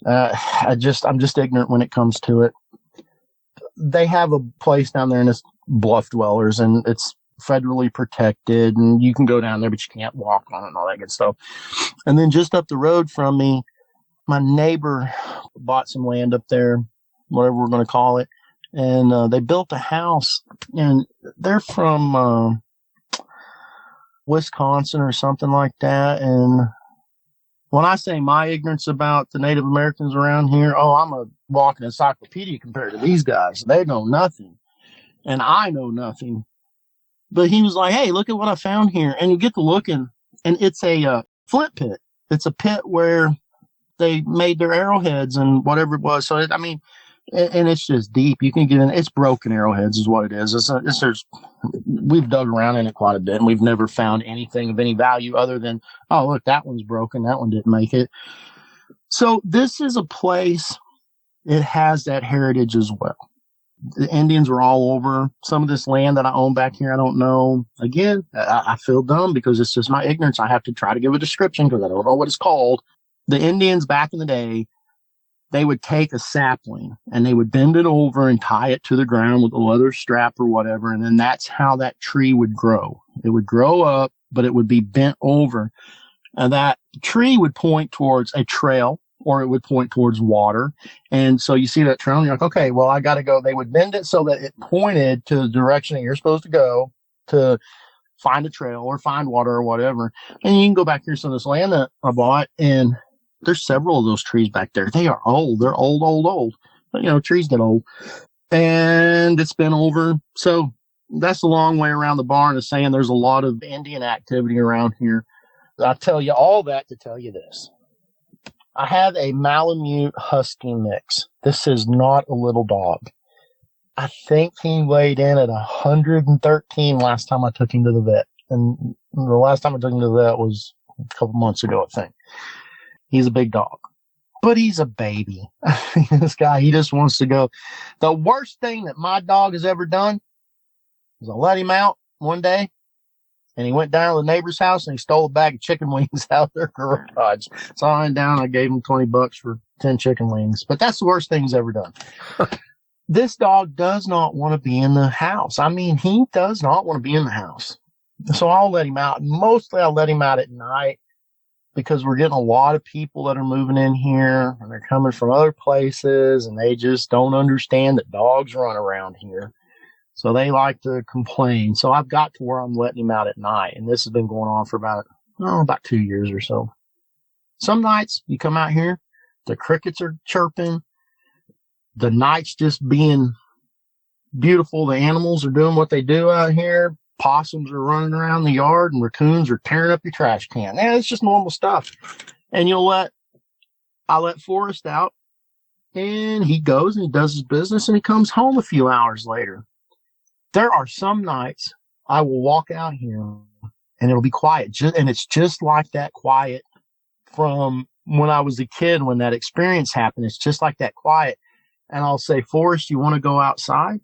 I'm just ignorant when it comes to it. They have a place down there and it's bluff dwellers and it's federally protected and you can go down there, but you can't walk on it and all that good stuff. And then just up the road from me, my neighbor bought some land up there, whatever we're going to call it. And they built a house and they're from Wisconsin or something like that. And when I say my ignorance about the Native Americans around here, I'm a walking encyclopedia compared to these guys. They know nothing. And I know nothing. But he was like, hey, look at what I found here. And you get to looking, and it's a flint pit. It's a pit where they made their arrowheads and whatever it was. So, and it's just deep. You can get in. It's broken arrowheads is what it is. We've dug around in it quite a bit, and we've never found anything of any value other than, oh, look, that one's broken. That one didn't make it. So this is a place, it has that heritage as well. The Indians were all over. Some of this land that I own back here, I don't know. Again, I feel dumb because it's just my ignorance. I have to try to give a description because I don't know what it's called. The Indians back in the day, they would take a sapling and they would bend it over and tie it to the ground with a leather strap or whatever. And then that's how that tree would grow. It would grow up, but it would be bent over. And that tree would point towards a trail or it would point towards water. And so you see that trail and you're like, okay, well, I got to go. They would bend it so that it pointed to the direction that you're supposed to go to find a trail or find water or whatever. And you can go back here to this land that I bought and there's several of those trees back there. They are old. They're old. But, trees get old. And it's been over. So that's a long way around the barn of saying there's a lot of Indian activity around here. I tell you all that to tell you this. I have a Malamute Husky mix. This is not a little dog. I think he weighed in at 113 last time I took him to the vet. And the last time I took him to the vet was a couple months ago, I think. He's a big dog, but he's a baby. This guy, he just wants to go. The worst thing that my dog has ever done is I let him out one day and he went down to the neighbor's house and he stole a bag of chicken wings out of their garage. So I went down, I gave him $20 for 10 chicken wings, but that's the worst thing he's ever done. This dog does not want to be in the house. I mean, he does not want to be in the house. So I'll let him out. Mostly I'll let him out at night. because we're getting a lot of people that are moving in here, and they're coming from other places, and they just don't understand that dogs run around here. So they like to complain. So I've got to where I'm letting him out at night, and this has been going on for about 2 years or so. Some nights you come out here, the crickets are chirping, the night's just being beautiful. The animals are doing what they do out here. Possums are running around the yard, and raccoons are tearing up your trash can. Yeah, it's just normal stuff. And I let Forrest out, and he goes and he does his business, and he comes home a few hours later. There are some nights I will walk out here, and it'll be quiet, and it's just like that quiet from when I was a kid, when that experience happened. It's just like that quiet. And I'll say, Forrest, you want to go outside?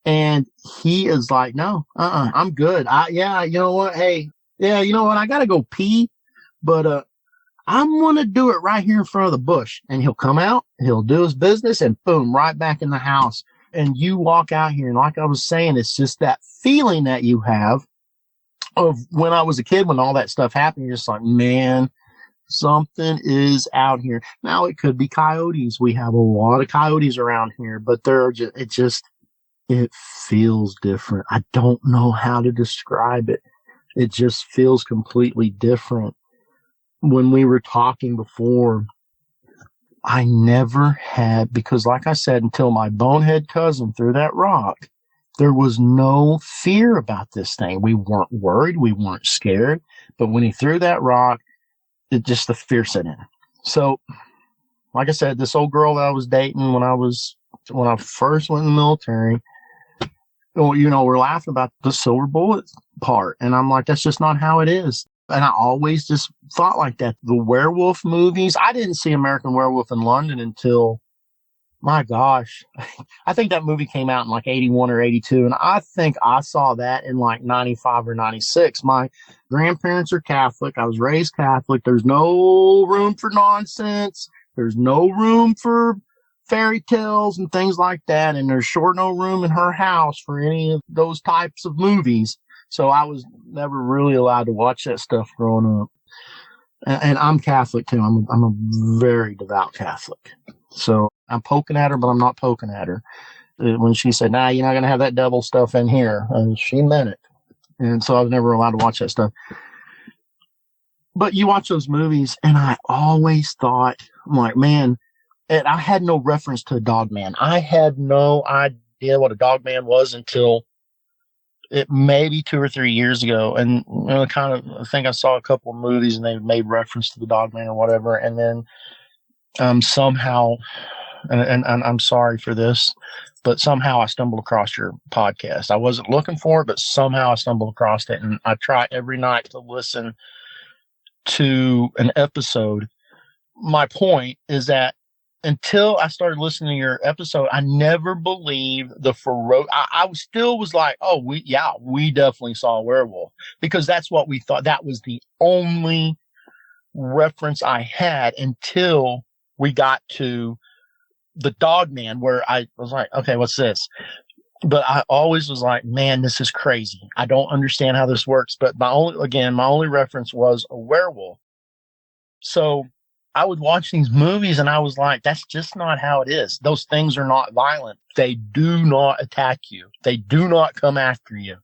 And he is like, no, I'm good. You know what? Hey, yeah, you know what? I got to go pee, but I'm going to do it right here in front of the bush. And he'll come out, he'll do his business, and boom, right back in the house. And you walk out here, and like I was saying, it's just that feeling that you have of when I was a kid, when all that stuff happened. You're just like, man, something is out here. Now, it could be coyotes. We have a lot of coyotes around here, but it feels different. I don't know how to describe it. It just feels completely different. When we were talking before, I never had, because like I said, until my bonehead cousin threw that rock, there was no fear about this thing. We weren't worried. We weren't scared. But when he threw that rock, the fear set in. So, like I said, this old girl that I was dating when I first went in the military, we're laughing about the silver bullet part. And I'm like, that's just not how it is. And I always just thought like that. The werewolf movies, I didn't see American Werewolf in London until, my gosh, I think that movie came out in like 81 or 82. And I think I saw that in like 95 or 96. My grandparents are Catholic. I was raised Catholic. There's no room for nonsense. There's no room for fairy tales and things like that. And there's sure no room in her house for any of those types of movies. So I was never really allowed to watch that stuff growing up. And I'm Catholic too. I'm a very devout Catholic. So I'm poking at her, but I'm not poking at her. When she said, nah, you're not going to have that devil stuff in here, and she meant it. And so I was never allowed to watch that stuff. But you watch those movies, and I always thought, I'm like, man, and I had no reference to a Dogman. I had no idea what a Dogman was until it maybe 2 or 3 years ago. And I think I saw a couple of movies, and they made reference to the Dogman or whatever. And then somehow, and I'm sorry for this, but somehow I stumbled across your podcast. I wasn't looking for it, but somehow I stumbled across it. And I try every night to listen to an episode. My point is that until I started listening to your episode, I never believed the I still was like, oh, we definitely saw a werewolf, because that's what we thought. That was the only reference I had until we got to the Dogman, where I was like, okay, what's this? But I always was like, man, this is crazy. I don't understand how this works. But my only reference was a werewolf. So I would watch these movies, and I was like, that's just not how it is. Those things are not violent. They do not attack you. They do not come after you.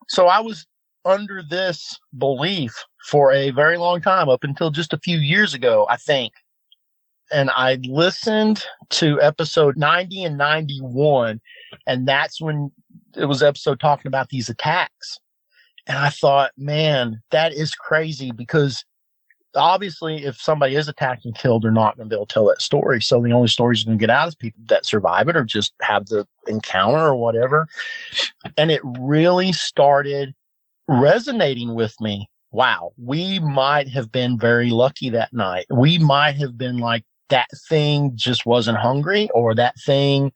So I was under this belief for a very long time, up until just a few years ago, I think. And I listened to episode 90 and 91, and that's when it was episode talking about these attacks. And I thought, man, that is crazy, because obviously if somebody is attacked and killed, they're not going to be able to tell that story. So the only stories you're going to get out of people that survive it or just have the encounter or whatever. And it really started resonating with me. Wow, we might have been very lucky that night. We might have been like, that thing just wasn't hungry, or that thing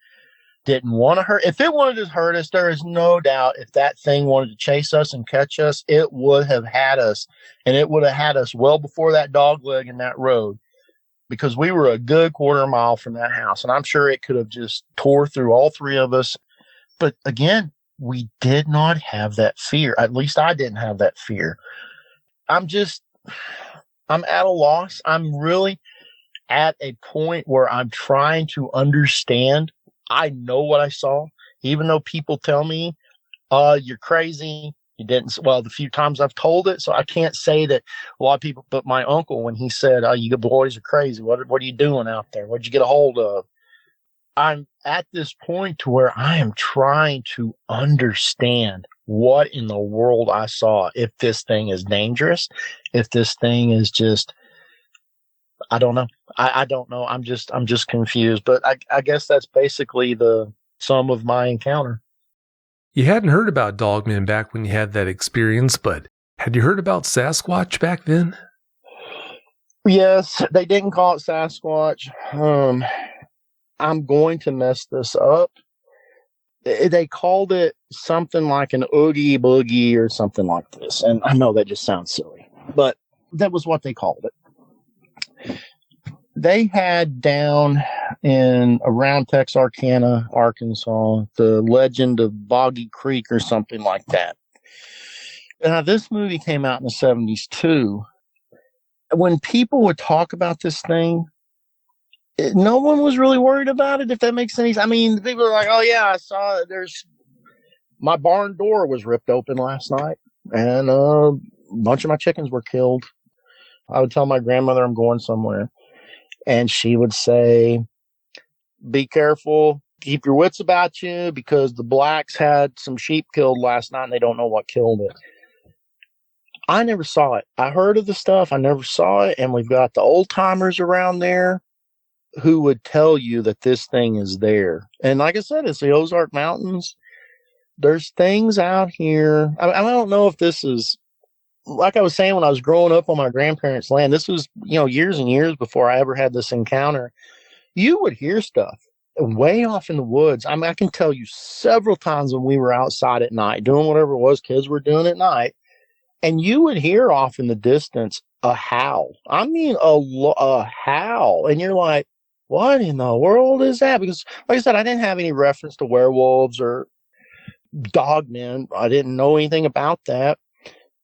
didn't want to hurt. If it wanted to hurt us, there is no doubt if that thing wanted to chase us and catch us, it would have had us. And it would have had us well before that dog leg in that road, because we were a good quarter mile from that house. And I'm sure it could have just tore through all three of us. But again, we did not have that fear. At least I didn't have that fear. I'm at a loss. I'm really at a point where I'm trying to understand. I know what I saw, even though people tell me, you're crazy. You didn't. Well, the few times I've told it, so I can't say that a lot of people, but my uncle, when he said, you boys are crazy. What are you doing out there? What'd you get a hold of? I'm at this point to where I am trying to understand what in the world I saw. If this thing is dangerous, if this thing is just, I don't know. I don't know. I'm just confused, but I guess that's basically the sum of my encounter.
You hadn't heard about Dogman back when you had that experience, but had you heard about Sasquatch back then?
Yes, they didn't call it Sasquatch. I'm going to mess this up. They called it something like an oogie boogie or something like this. And I know that just sounds silly, but that was what they called it. They had down in around Texarkana, Arkansas, the legend of Boggy Creek or something like that. Now, this movie came out in the 70s too. When people would talk about this thing, no one was really worried about it, if that makes any sense. I mean, people were like, oh, yeah, I saw it. My barn door was ripped open last night, and a bunch of my chickens were killed. I would tell my grandmother I'm going somewhere, and she would say, be careful, keep your wits about you, because the blacks had some sheep killed last night, and they don't know what killed it. I never saw it. I heard of the stuff. I never saw it, and we've got the old-timers around there who would tell you that this thing is there. And like I said, it's the Ozark Mountains. There's things out here. I don't know if this is, like I was saying, when I was growing up on my grandparents' land, this was, years and years before I ever had this encounter. You would hear stuff way off in the woods. I mean, I can tell you several times when we were outside at night doing whatever it was kids were doing at night, and you would hear off in the distance a howl. I mean, a howl. And you're like, what in the world is that? Because, like I said, I didn't have any reference to werewolves or dogmen. I didn't know anything about that.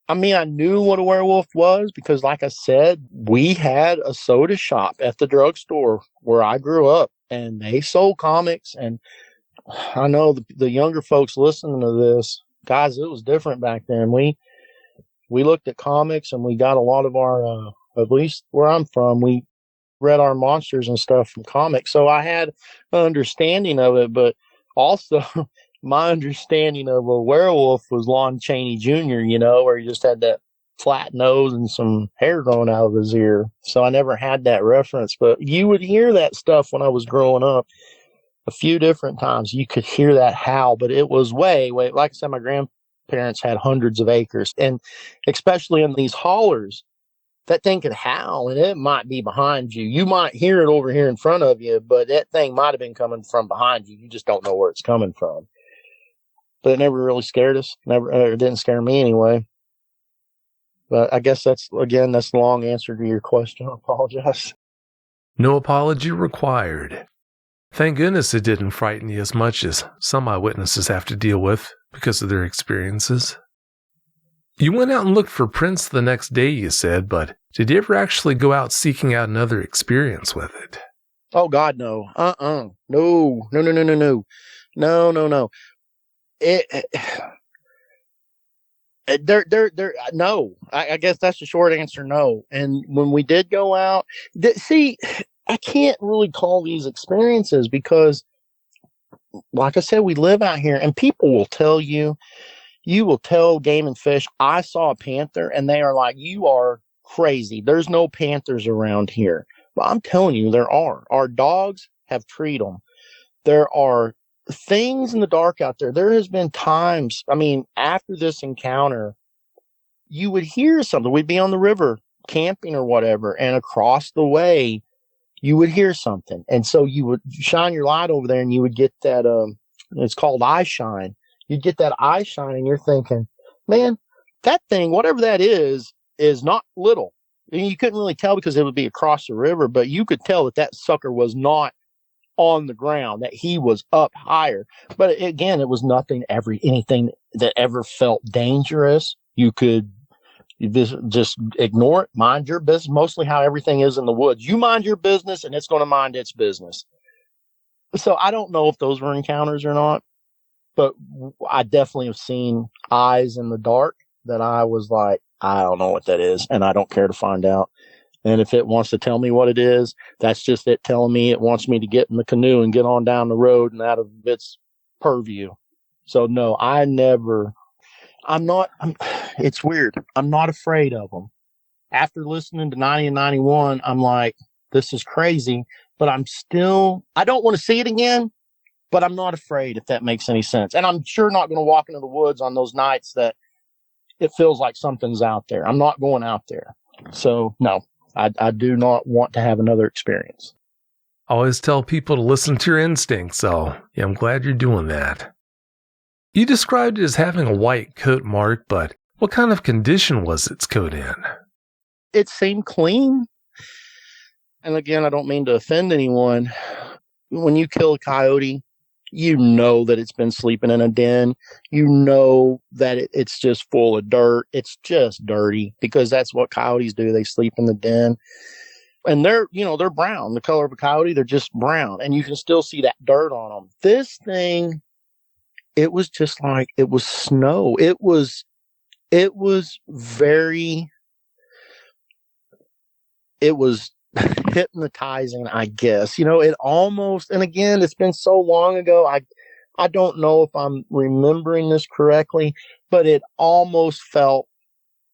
I mean, I knew what a werewolf was because, like I said, we had a soda shop at the drugstore where I grew up, and they sold comics. And I know the younger folks listening to this, guys, it was different back then. We looked at comics, and we got a lot of our, at least where I'm from, we read our monsters and stuff from comics. So I had an understanding of it, but also my understanding of a werewolf was Lon Chaney Jr., where he just had that flat nose and some hair growing out of his ear. So I never had that reference, but you would hear that stuff when I was growing up a few different times. You could hear that howl, but it was way, like I said, my grandparents had hundreds of acres, and especially in these hollers, that thing could howl, and it might be behind you. You might hear it over here in front of you, but that thing might have been coming from behind you. You just don't know where it's coming from. But it never really scared us. It didn't scare me anyway. But I guess that's the long answer to your question. I apologize.
No apology required. Thank goodness it didn't frighten you as much as some eyewitnesses have to deal with because of their experiences. You went out and looked for prints the next day, you said, but did you ever actually go out seeking out another experience with it?
Oh, God, no. No. No. No. I guess that's the short answer, no. And when we did go out, see, I can't really call these experiences because, like I said, we live out here, and people will tell you, will tell Game and Fish, I saw a panther, and they are like, you are crazy. There's no panthers around here. But I'm telling you, there are. Our dogs have treed them. There are things in the dark out there. There has been times, after this encounter, you would hear something. We'd be on the river camping or whatever, and across the way, you would hear something. And so you would shine your light over there, and you would get that, it's called eye shine. You'd get that eye shine, and you're thinking, man, that thing, whatever that is not little. And you couldn't really tell because it would be across the river, but you could tell that sucker was not on the ground, that he was up higher. But again, it was anything that ever felt dangerous. You could You just ignore it, mind your business. Mostly how everything is in the woods. You mind your business and it's going to mind its business. So I don't know if those were encounters or not, but I definitely have seen eyes in the dark that I was like, I don't know what that is, and I don't care to find out. And if it wants to tell me what it is, that's just it telling me it wants me to get in the canoe and get on down the road and out of its purview. So no, it's weird. I'm not afraid of them. After listening to 90 and 91, I'm like, this is crazy, but I don't want to see it again, but I'm not afraid, if that makes any sense. And I'm sure not going to walk into the woods on those nights that it feels like something's out there. I'm not going out there. So no, I do not want to have another experience.
I always tell people to listen to your instincts, so yeah, I'm glad you're doing that. You described it as having a white coat mark, but what kind of condition was its coat in?
It seemed clean. And again, I don't mean to offend anyone. When you kill a coyote, you know that it's been sleeping in a den. You know that it's just full of dirt. It's just dirty because that's what coyotes do. They sleep in the den. And they're brown. The color of a coyote, they're just brown. And you can still see that dirt on them. This thing, it was just like, it was snow. It was hypnotizing, I guess. It almost, and again, it's been so long ago, I don't know if I'm remembering this correctly, but it almost felt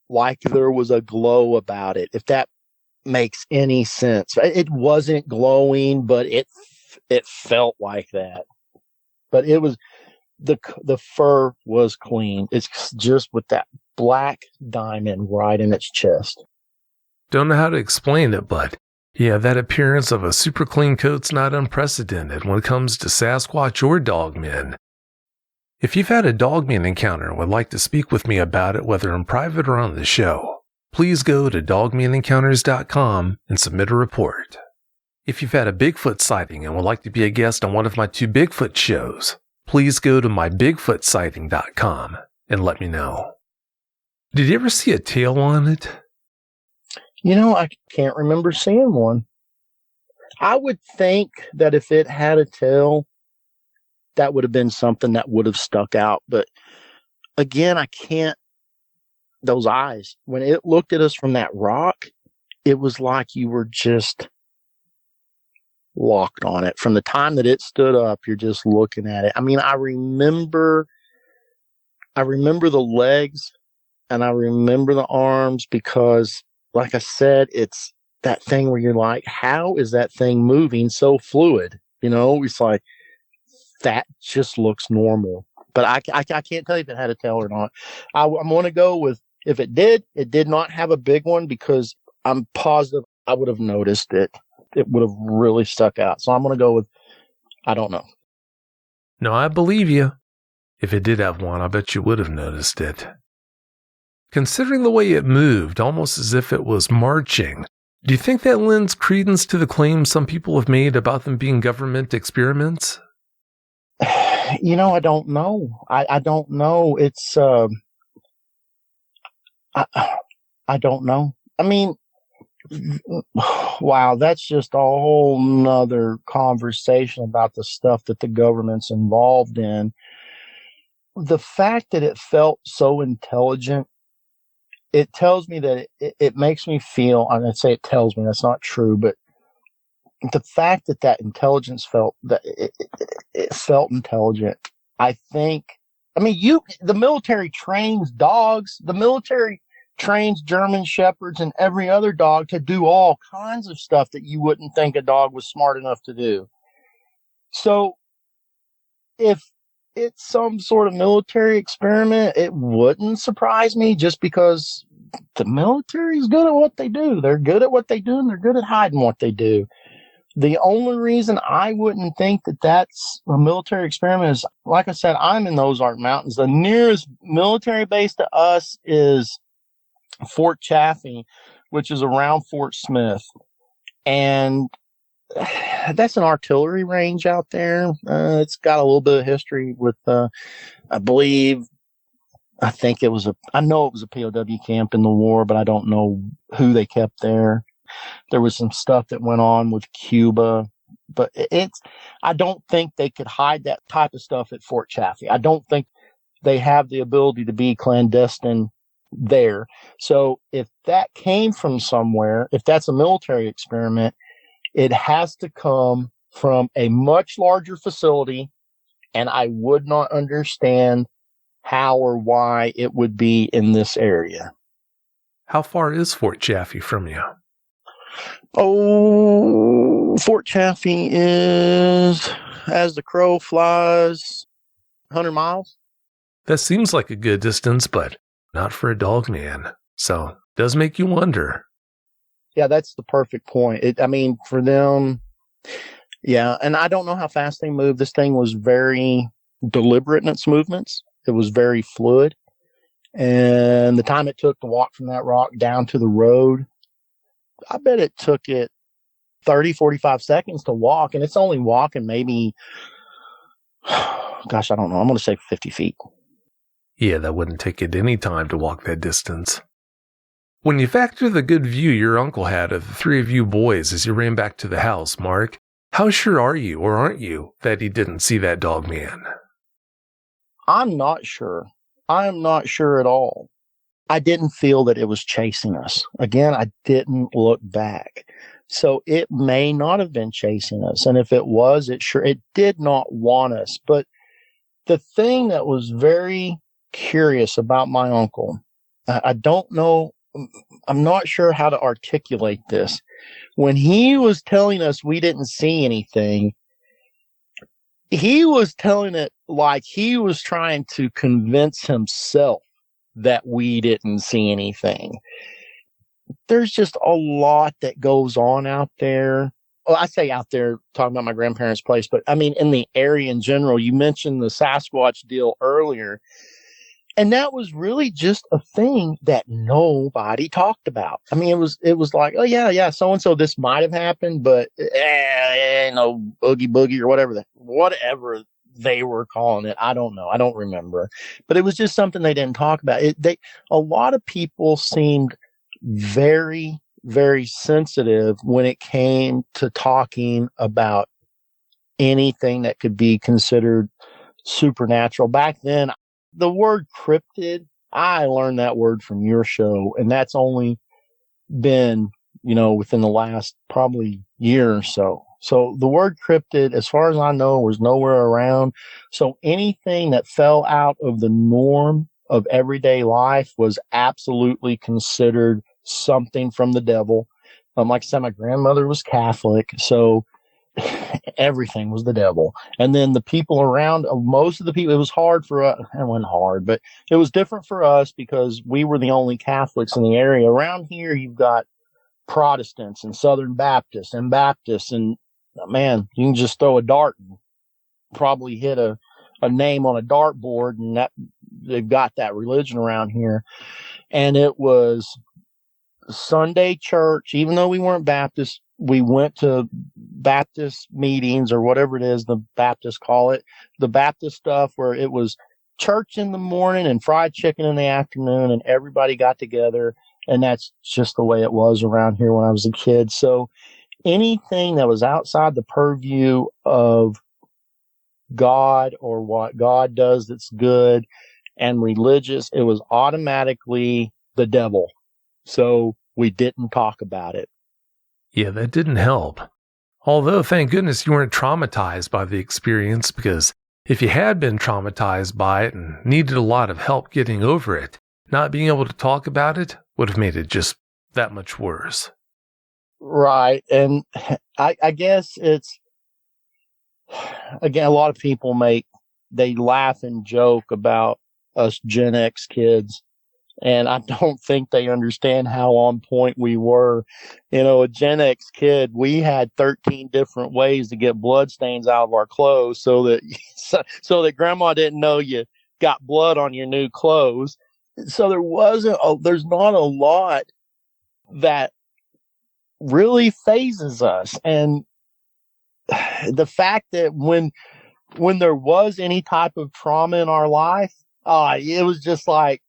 like there was a glow about it, if that makes any sense. It wasn't glowing, but it felt like that. But it was, the fur was clean. It's just with that black diamond right in its chest.
Don't know how to explain it, but yeah, that appearance of a super clean coat's not unprecedented when it comes to Sasquatch or Dogmen. If you've had a Dogman encounter and would like to speak with me about it, whether in private or on the show, please go to dogmanencounters.com and submit a report. If you've had a Bigfoot sighting and would like to be a guest on one of my 2 Bigfoot shows, please go to mybigfootsighting.com and let me know. Did you ever see a tail on it?
I can't remember seeing one. I would think that if it had a tail, that would have been something that would have stuck out. But again, I can't. Those eyes, when it looked at us from that rock, it was like you were just locked on it. From the time that it stood up, you're just looking at it. I mean, I remember the legs and I remember the arms because, like I said, it's that thing where you're like, how is that thing moving so fluid? It's like, that just looks normal. But I can't tell you if it had a tail or not. I'm going to go with, if it did not have a big one, because I'm positive I would have noticed it. It would have really stuck out. So I'm going to go with, I don't know.
No, I believe you. If it did have one, I bet you would have noticed it. Considering the way it moved, almost as if it was marching, do you think that lends credence to the claims some people have made about them being government experiments?
I don't know. I don't know. It's, I don't know. I mean, wow, that's just a whole nother conversation about the stuff that the government's involved in. The fact that it felt so intelligent, it tells me that it makes me feel, I'm going to say it tells me, that's not true, but the fact that intelligence felt, that it felt intelligent, I think, the military trains dogs, the military trains German Shepherds and every other dog to do all kinds of stuff that you wouldn't think a dog was smart enough to do. So if it's some sort of military experiment, it wouldn't surprise me, just because the military is good at what they do. They're good at what they do, and they're good at hiding what they do. The only reason I wouldn't think that that's a military experiment is, like I said, I'm in the Ozark Mountains. The nearest military base to us is Fort Chaffee, which is around Fort Smith. And that's an artillery range out there. It's got a little bit of history with, I believe, I know it was a POW camp in the war, but I don't know who they kept there. There was some stuff that went on with Cuba, but I don't think they could hide that type of stuff at Fort Chaffee. I don't think they have the ability to be clandestine there. So if that came from somewhere, if that's a military experiment, it has to come from a much larger facility, and I would not understand how or why it would be in this area.
How far is Fort Chaffee from you?
Oh, Fort Chaffee is, as the crow flies, 100 miles.
That seems like a good distance, but not for a Dogman. So, does make you wonder.
Yeah, that's the perfect point. For them, yeah, and I don't know how fast they move. This thing was very deliberate in its movements. It was very fluid. And the time it took to walk from that rock down to the road, I bet it took it 30, 45 seconds to walk. And it's only walking maybe, gosh, I don't know. I'm going to say 50 feet.
Yeah, that wouldn't take it any time to walk that distance. When you factor the good view your uncle had of the three of you boys as you ran back to the house, Mark, how sure are you, or aren't you, that he didn't see that Dogman?
I'm not sure. I am not sure at all. I didn't feel that it was chasing us. Again, I didn't look back. So it may not have been chasing us. And if it was, it did not want us. But the thing that was very curious about my uncle, I don't know, I'm not sure how to articulate this. When he was telling us we didn't see anything, he was telling it like he was trying to convince himself that we didn't see anything. There's just a lot that goes on out there. Well, I say out there, talking about my grandparents' place, but I mean in the area in general. You mentioned the Sasquatch deal earlier, and that was really just a thing that nobody talked about. I mean, it was like, oh yeah, so and so, this might have happened, but boogie boogie or whatever they were calling it. I don't know. I don't remember, but it was just something they didn't talk about. A lot of people seemed very, very sensitive when it came to talking about anything that could be considered supernatural. Back then, the word cryptid, I learned that word from your show, and that's only been, within the last probably year or so. So the word cryptid, as far as I know, was nowhere around. So anything that fell out of the norm of everyday life was absolutely considered something from the devil. Like I said, my grandmother was Catholic, so everything was the devil. And then the people around, most of the people, it was hard for us. It wasn't hard, but it was different for us because we were the only Catholics in the area. Around here, you've got Protestants and Southern Baptists, and man, you can just throw a dart and probably hit a name on a dartboard, and that they've got that religion around here. And it was Sunday church. Even though we weren't Baptist, we went to Baptist meetings, or whatever it is the Baptists call it, the Baptist stuff, where it was church in the morning and fried chicken in the afternoon, and everybody got together. And that's just the way it was around here when I was a kid. So anything that was outside the purview of God or what God does that's good and religious, it was automatically the devil. So we didn't talk about it.
Yeah, that didn't help. Although, thank goodness you weren't traumatized by the experience, because if you had been traumatized by it and needed a lot of help getting over it, not being able to talk about it would have made it just that much worse.
Right. And I guess it's, again, a lot of people they laugh and joke about us Gen X kids. And I don't think they understand how on point we were. A Gen X kid, we had 13 different ways to get blood stains out of our clothes so that grandma didn't know you got blood on your new clothes. So there's not a lot that really phases us. And the fact that when there was any type of trauma in our life, It was just like,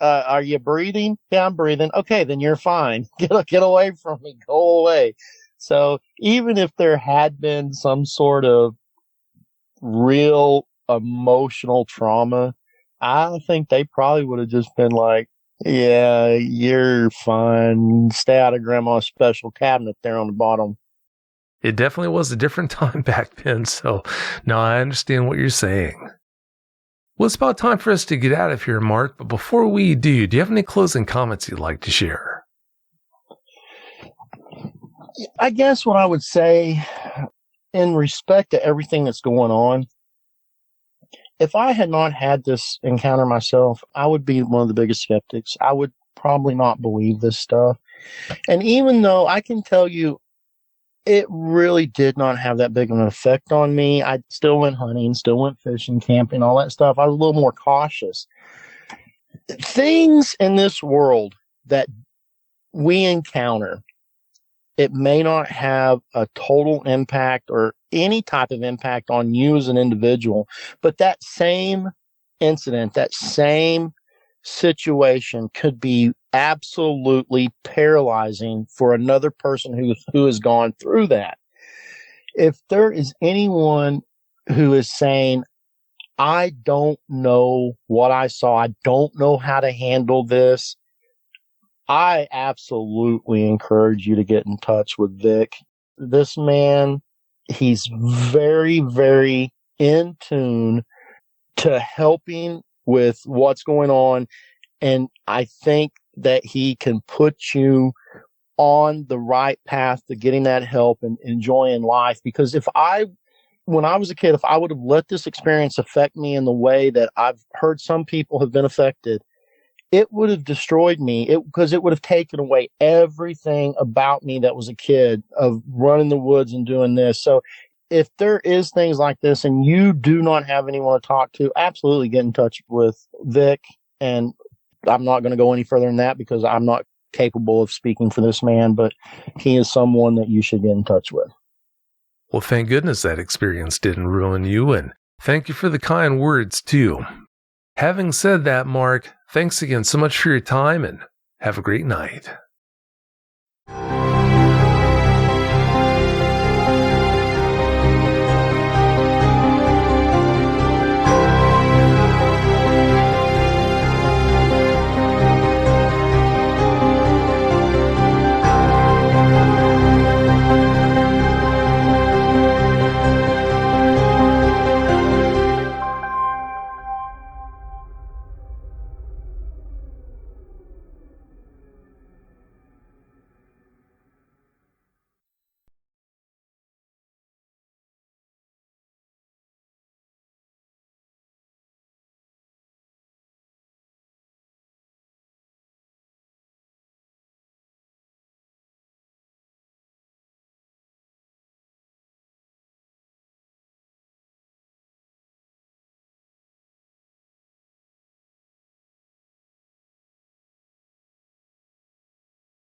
are you breathing? Yeah, I'm breathing. Okay, then you're fine. Get away from me. Go away. So even if there had been some sort of real emotional trauma, I think they probably would have just been like, yeah, you're fine. Stay out of grandma's special cabinet there on the bottom.
It definitely was a different time back then, so no, I understand what you're saying. Well, it's about time for us to get out of here, Mark, but before we do you have any closing comments you'd like to share?
I guess what I would say, in respect to everything that's going on, if I had not had this encounter myself, I would be one of the biggest skeptics. I would probably not believe this stuff. And even though I can tell you it really did not have that big of an effect on me, I still went hunting, still went fishing, camping, all that stuff. I was a little more cautious. Things in this world that we encounter, it may not have a total impact or any type of impact on you as an individual, but that same incident, that same situation could be absolutely paralyzing for another person who has gone through that. If there is anyone who is saying, I don't know what I saw, I don't know how to handle this, I absolutely encourage you to get in touch with Vic. This man, he's very, very in tune to helping with what's going on. And I think that he can put you on the right path to getting that help and enjoying life. Because when I was a kid, if I would have let this experience affect me in the way that I've heard some people have been affected, it would have destroyed me because it would have taken away everything about me that was a kid of running the woods and doing this. So if there is things like this and you do not have anyone to talk to, absolutely get in touch with Vic. And I'm not going to go any further than that because I'm not capable of speaking for this man, but he is someone that you should get in touch with.
Well, thank goodness that experience didn't ruin you, and thank you for the kind words, too. Having said that, Mark, thanks again so much for your time, and have a great night.